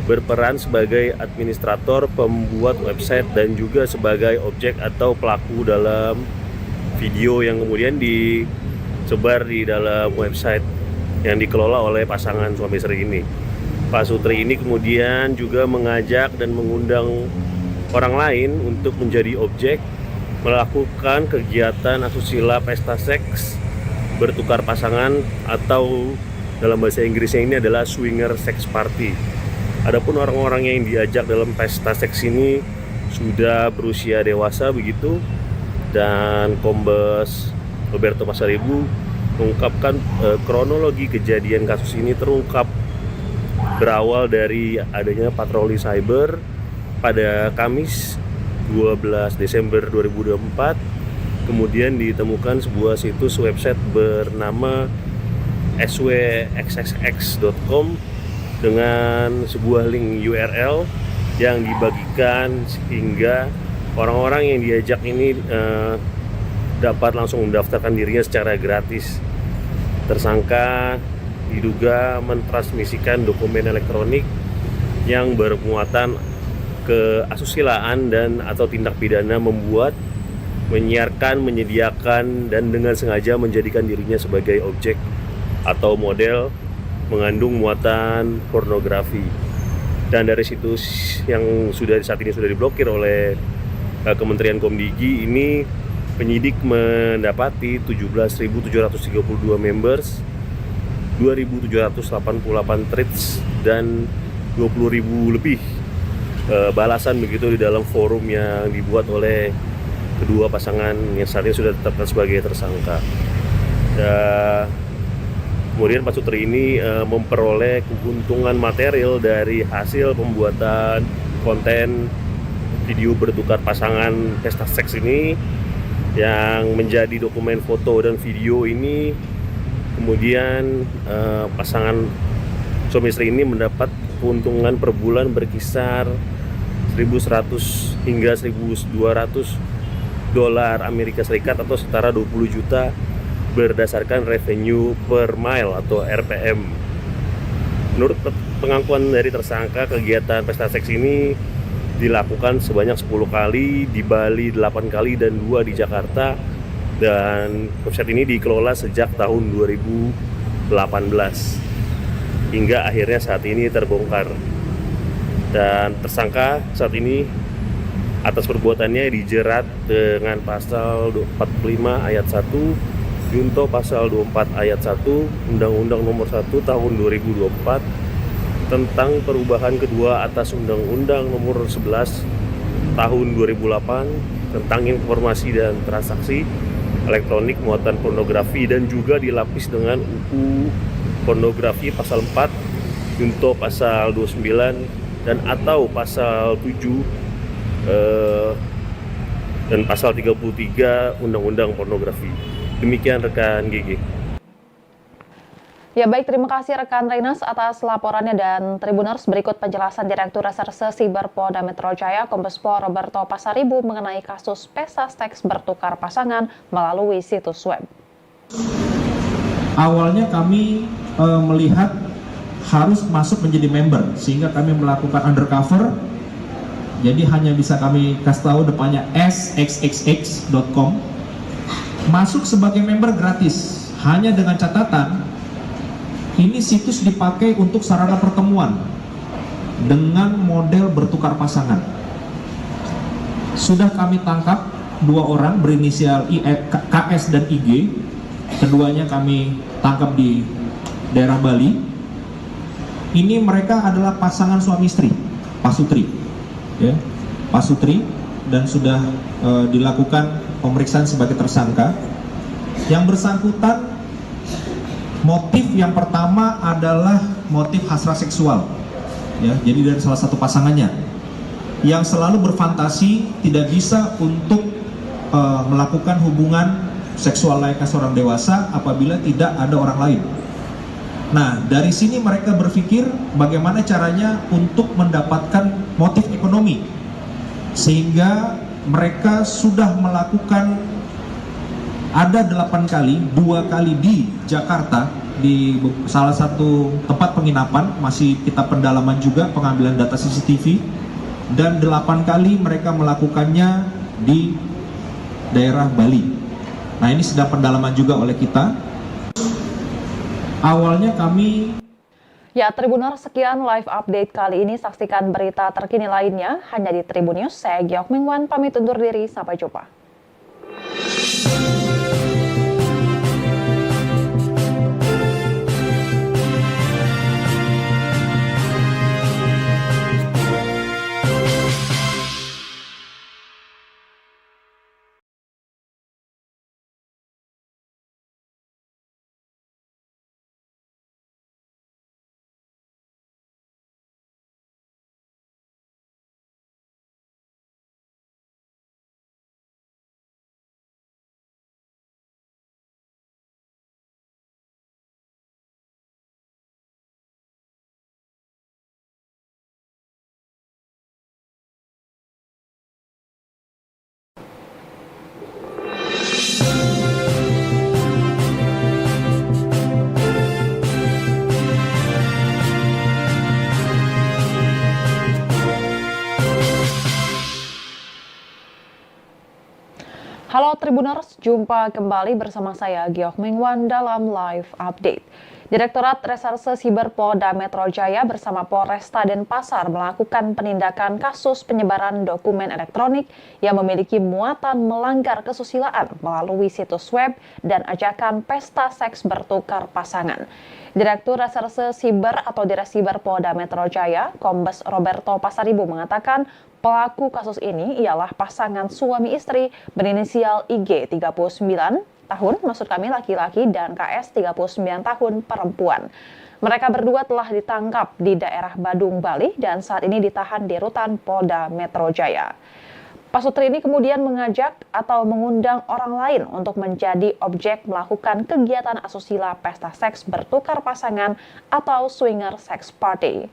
berperan sebagai administrator, pembuat website dan juga sebagai objek atau pelaku dalam video yang kemudian disebar di dalam website yang dikelola oleh pasangan suami istri ini. Pak Sutri ini kemudian juga mengajak dan mengundang orang lain untuk menjadi objek melakukan kegiatan asusila pesta seks bertukar pasangan atau dalam bahasa Inggrisnya ini adalah swinger sex party. Adapun orang-orang yang diajak dalam pesta seks ini sudah berusia dewasa begitu, dan Kombes Roberto Pasaribu mengungkapkan kronologi kejadian kasus ini terungkap berawal dari adanya patroli cyber pada Kamis 12 Desember 2024. Kemudian ditemukan sebuah situs website bernama swxxx.com dengan sebuah link URL yang dibagikan sehingga orang-orang yang diajak ini dapat langsung mendaftarkan dirinya secara gratis. Tersangka diduga mentransmisikan dokumen elektronik yang bermuatan keasusilaan dan atau tindak pidana membuat, menyiarkan, menyediakan, dan dengan sengaja menjadikan dirinya sebagai objek atau model mengandung muatan pornografi. Dan dari situs yang saat ini sudah diblokir oleh Kementerian Komdigi ini, penyidik mendapati 17.732 members, 2.788 tweets dan 20.000 lebih balasan begitu di dalam forum yang dibuat oleh kedua pasangan yang saat ini sudah ditetapkan sebagai tersangka. Kemudian Pak Sutri ini memperoleh keuntungan material dari hasil pembuatan konten video bertukar pasangan pesta seks ini, yang menjadi dokumen foto dan video ini. Kemudian pasangan suami istri ini mendapat keuntungan per bulan berkisar 1.100 hingga 1.200 dolar Amerika Serikat atau setara 20 juta berdasarkan revenue per mile atau RPM. Menurut pengakuan dari tersangka, kegiatan pesta seks ini dilakukan sebanyak 10 kali di Bali, 8 kali dan 2 di Jakarta. Dan website ini dikelola sejak tahun 2018 hingga akhirnya saat ini terbongkar. Dan tersangka saat ini atas perbuatannya dijerat dengan pasal 45 ayat 1 junto pasal 24 ayat 1 Undang-Undang Nomor 1 Tahun 2024 tentang perubahan kedua atas Undang-Undang Nomor 11 Tahun 2008 tentang informasi dan transaksi elektronik muatan pornografi, dan juga dilapis dengan UU pornografi pasal 4 junto pasal 29 dan atau pasal 7 dan pasal 33 Undang-Undang Pornografi. Demikian rekan GG. Ya baik, terima kasih rekan Renas atas laporannya, dan Tribuners berikut penjelasan Direktur Reserse Siber Polda Metro Jaya Kombes Pol Roberto Pasaribu mengenai kasus pesta seks bertukar pasangan melalui situs web. Awalnya kami melihat harus masuk menjadi member, sehingga kami melakukan undercover. Jadi hanya bisa kami kasih tahu depannya sxxx.com. Masuk sebagai member gratis, hanya dengan catatan ini situs dipakai untuk sarana pertemuan dengan model bertukar pasangan. Sudah kami tangkap 2 orang berinisial KS dan IG. Keduanya kami tangkap di daerah Bali. Ini mereka adalah pasangan suami istri, pasutri, ya, pasutri, dan sudah dilakukan pemeriksaan sebagai tersangka. Yang bersangkutan, motif yang pertama adalah motif hasrat seksual, ya. Jadi dari salah satu pasangannya yang selalu berfantasi tidak bisa untuk melakukan hubungan seksual layaknya seorang dewasa apabila tidak ada orang lain. Nah, dari sini mereka berpikir bagaimana caranya untuk mendapatkan motif ekonomi, sehingga mereka sudah melakukan ada 8 kali, 2 kali di Jakarta di salah satu tempat penginapan, masih kita pendalaman juga pengambilan data CCTV, dan 8 kali mereka melakukannya di daerah Bali. Nah, ini sedang pendalaman juga oleh kita. Awalnya kami Ya, Tribuners, sekian live update kali ini. Saksikan berita terkini lainnya hanya di Tribun News. Saya Giok Mingwan, pamit undur diri. Sampai jumpa. Halo Tribuners, jumpa kembali bersama saya Giok Mingwan dalam live update. Direktorat Reserse Siber Polda Metro Jaya bersama Polresta Denpasar melakukan penindakan kasus penyebaran dokumen elektronik yang memiliki muatan melanggar kesusilaan melalui situs web dan ajakan pesta seks bertukar pasangan. Direktur Reserse Siber atau Diresiber Polda Metro Jaya, Kombes Roberto Pasaribu mengatakan pelaku kasus ini ialah pasangan suami istri berinisial IG 39 tahun, maksud kami laki-laki, dan KS 39 tahun perempuan. Mereka berdua telah ditangkap di daerah Badung, Bali dan saat ini ditahan di rutan Polda Metro Jaya. Pasutri ini kemudian mengajak atau mengundang orang lain untuk menjadi objek melakukan kegiatan asusila pesta seks bertukar pasangan atau swinger sex party.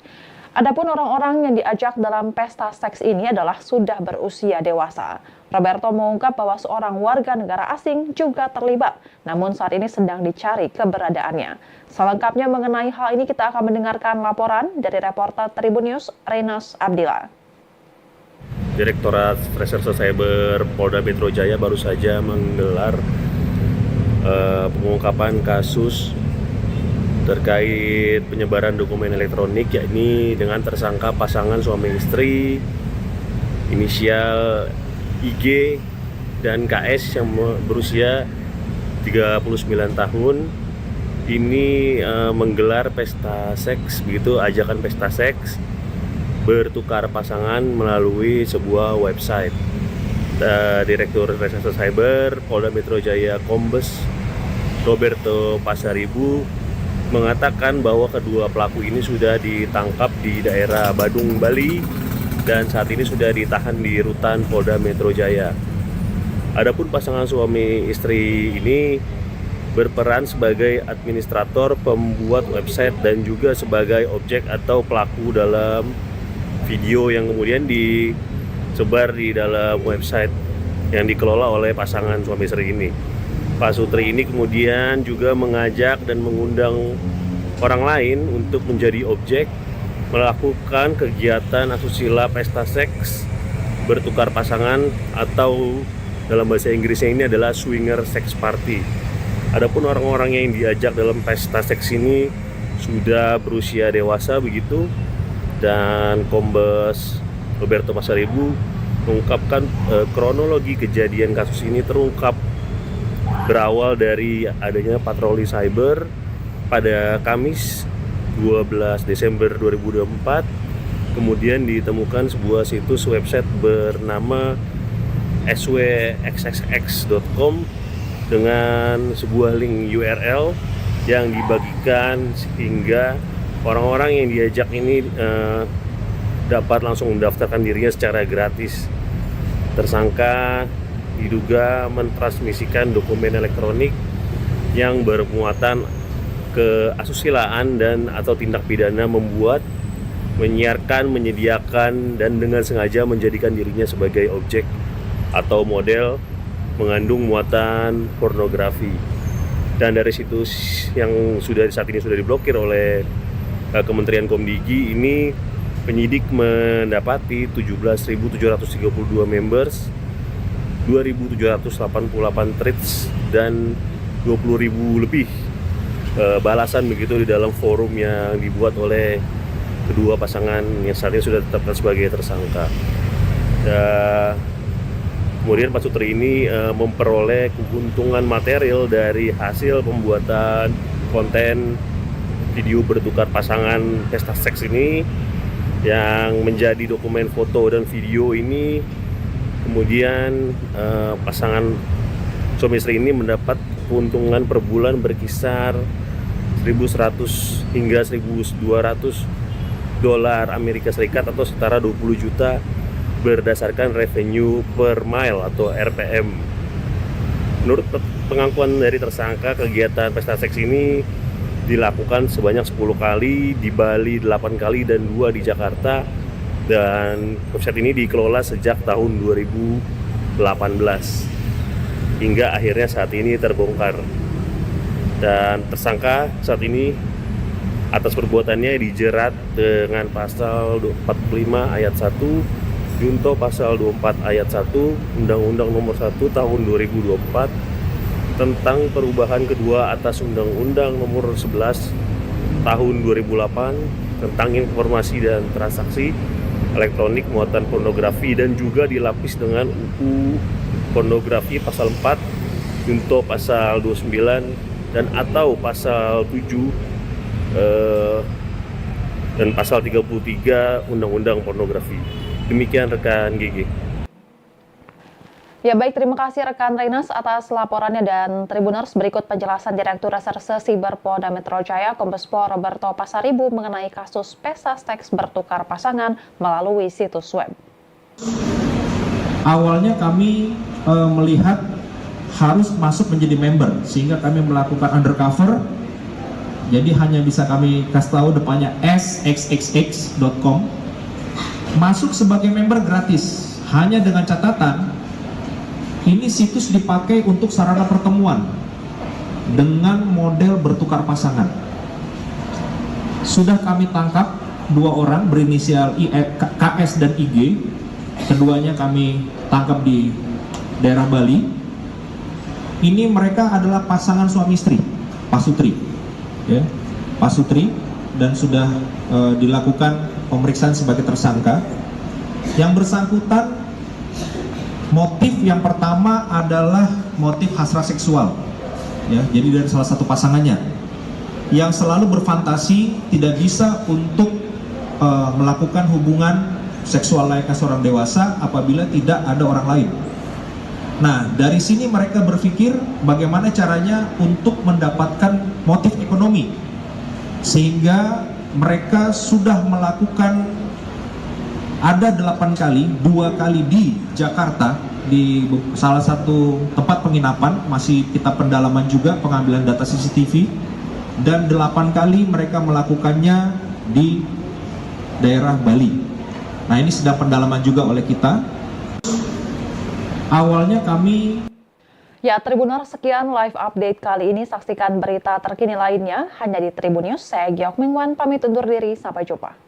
Adapun orang-orang yang diajak dalam pesta seks ini adalah sudah berusia dewasa. Roberto mengungkap bahwa seorang warga negara asing juga terlibat, namun saat ini sedang dicari keberadaannya. Selengkapnya mengenai hal ini kita akan mendengarkan laporan dari reporter Tribun News, Renas Abdillah. Direktorat Reserse Cyber Polda Metro Jaya baru saja menggelar pengungkapan kasus terkait penyebaran dokumen elektronik, yakni dengan tersangka pasangan suami istri inisial IG dan KS yang berusia 39 tahun ini menggelar pesta seks, begitu, ajakan pesta seks bertukar pasangan melalui sebuah website. Direktur Reserse Cyber Polda Metro Jaya Kombes Roberto Pasaribu mengatakan bahwa kedua pelaku ini sudah ditangkap di daerah Badung, Bali, dan saat ini sudah ditahan di rutan Polda Metro Jaya. Adapun pasangan suami istri ini berperan sebagai administrator, pembuat website, dan juga sebagai objek atau pelaku dalam video yang kemudian disebar di dalam website yang dikelola oleh pasangan suami istri ini. Pak Sutri ini kemudian juga mengajak dan mengundang orang lain untuk menjadi objek, melakukan kegiatan asusila pesta seks bertukar pasangan, atau dalam bahasa Inggrisnya ini adalah swinger sex party. Adapun orang-orang yang diajak dalam pesta seks ini sudah berusia dewasa, begitu, dan Kombes Roberto Pasaribu mengungkapkan kronologi kejadian kasus ini terungkap berawal dari adanya patroli cyber pada Kamis 12 Desember 2024. Kemudian ditemukan sebuah situs website bernama swxxx.com dengan sebuah link URL yang dibagikan sehingga orang-orang yang diajak ini dapat langsung mendaftarkan dirinya secara gratis. Tersangka diduga mentransmisikan dokumen elektronik yang bermuatan keasusilaan dan atau tindak pidana membuat, menyiarkan, menyediakan, dan dengan sengaja menjadikan dirinya sebagai objek atau model mengandung muatan pornografi. Dan dari situs yang saat ini sudah diblokir oleh Kementerian Komdigi ini, penyidik mendapati 17.732 members, 2.788 tweets, dan 20.000 lebih balasan, begitu, di dalam forum yang dibuat oleh kedua pasangan yang saat ini sudah ditetapkan sebagai tersangka. Kemudian Pak Sutri ini memperoleh keuntungan material dari hasil pembuatan konten video bertukar pasangan pesta seks ini, yang menjadi dokumen foto dan video ini. Kemudian pasangan suami istri ini mendapat keuntungan per bulan berkisar 1.100 hingga 1.200 dolar Amerika Serikat atau setara 20 juta berdasarkan revenue per mile atau RPM. Menurut pengakuan dari tersangka, kegiatan pesta seks ini dilakukan sebanyak 10 kali di Bali, 8 kali, dan 2 di Jakarta. Dan website ini dikelola sejak tahun 2018 hingga akhirnya saat ini terbongkar. Dan tersangka saat ini atas perbuatannya dijerat dengan pasal 45 ayat 1 junto pasal 24 ayat 1 Undang-Undang Nomor 1 Tahun 2024 tentang perubahan kedua atas Undang-Undang Nomor 11 Tahun 2008 tentang informasi dan transaksi elektronik muatan pornografi, dan juga dilapis dengan UU pornografi pasal 4 junto pasal 29 dan atau pasal 7 dan pasal 33 Undang-Undang pornografi. Demikian rekan GG. Ya baik, terima kasih rekan Reynas atas laporannya, dan Tribuners, berikut penjelasan Direktur Reserse Siber Polda Metro Jaya Kombes Pol Roberto Pasaribu mengenai kasus pesta seks bertukar pasangan melalui situs web. Awalnya kami melihat harus masuk menjadi member, sehingga kami melakukan undercover. Jadi hanya bisa kami kasih tahu depannya swxxx.com. Masuk sebagai member gratis, hanya dengan catatan ini situs dipakai untuk sarana pertemuan dengan model bertukar pasangan. Sudah kami tangkap 2 orang berinisial KS dan IG. Keduanya kami tangkap di daerah Bali. Ini mereka adalah pasangan suami istri, Pak Sutri, ya, Pak Sutri, dan sudah dilakukan pemeriksaan sebagai tersangka. Yang bersangkutan, motif yang pertama adalah motif hasrat seksual. ya, jadi dari salah satu pasangannya yang selalu berfantasi tidak bisa untuk melakukan hubungan seksual layaknya seorang dewasa apabila tidak ada orang lain. Nah, dari sini mereka berpikir bagaimana caranya untuk mendapatkan motif ekonomi, sehingga mereka sudah melakukan ada 8 kali, 2 kali di Jakarta di salah satu tempat penginapan, masih kita pendalaman juga pengambilan data CCTV, dan 8 kali mereka melakukannya di daerah Bali. Nah, ini sedang pendalaman juga oleh kita. Awalnya kami Ya, Tribuners, sekian live update kali ini. Saksikan berita terkini lainnya hanya di Tribun News. Saya Giok Mingwan, pamit undur diri. Sampai jumpa.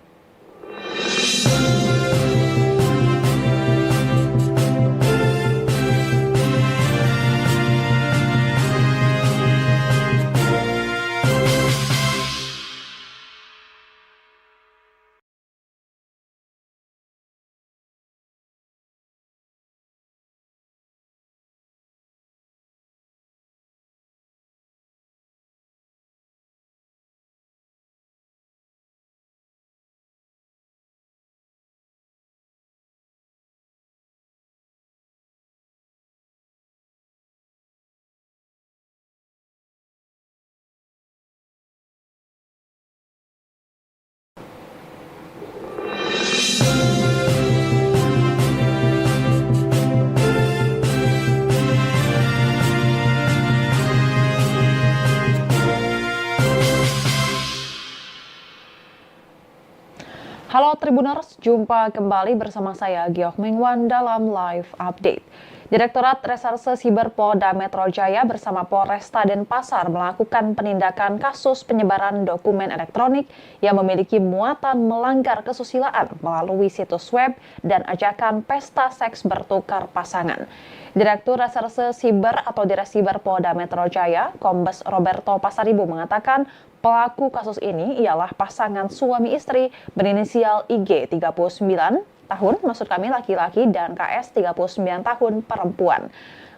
Halo Tribuners, jumpa kembali bersama saya Giok Mingwan dalam live update. Direktorat Reserse Siber Polda Metro Jaya bersama Polresta Denpasar melakukan penindakan kasus penyebaran dokumen elektronik yang memiliki muatan melanggar kesusilaan melalui situs web dan ajakan pesta seks bertukar pasangan. Direktur Reserse Siber atau Diresiber Polda Metro Jaya, Kombes Roberto Pasaribu mengatakan pelaku kasus ini ialah pasangan suami istri berinisial IG 39 tahun, maksud kami laki-laki, dan KS 39 tahun perempuan.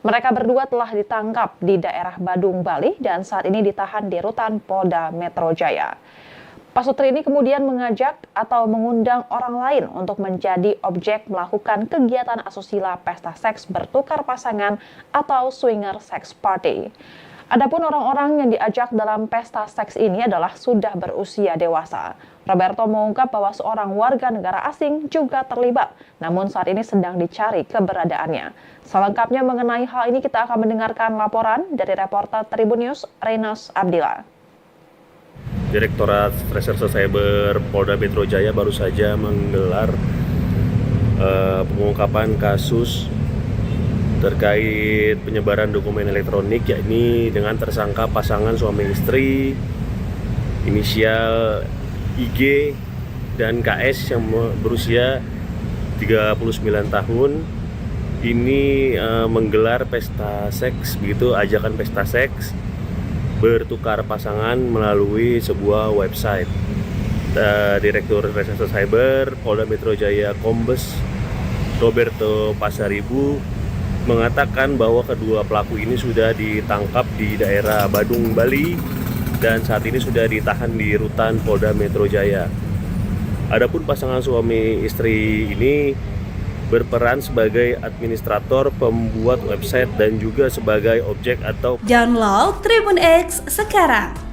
Mereka berdua telah ditangkap di daerah Badung, Bali dan saat ini ditahan di rutan Polda Metro Jaya. Pasutri ini kemudian mengajak atau mengundang orang lain untuk menjadi objek melakukan kegiatan asusila pesta seks bertukar pasangan atau swinger sex party. Adapun orang-orang yang diajak dalam pesta seks ini adalah sudah berusia dewasa. Roberto mengungkap bahwa seorang warga negara asing juga terlibat, namun saat ini sedang dicari keberadaannya. Selengkapnya mengenai hal ini kita akan mendengarkan laporan dari reporter Tribun News, Renas Abdillah. Direktorat Reserse Cyber Polda Metro Jaya baru saja menggelar pengungkapan kasus terkait penyebaran dokumen elektronik, yakni dengan tersangka pasangan suami istri inisial IG dan KS yang berusia 39 tahun ini menggelar pesta seks, begitu, ajakan pesta seks bertukar pasangan melalui sebuah website. Direktur Reserse Cyber Polda Metro Jaya Kombes Roberto Pasaribu mengatakan bahwa kedua pelaku ini sudah ditangkap di daerah Badung, Bali dan saat ini sudah ditahan di rutan Polda Metro Jaya. Adapun pasangan suami istri ini berperan sebagai administrator, pembuat website dan juga sebagai objek atau Download Tribun X sekarang.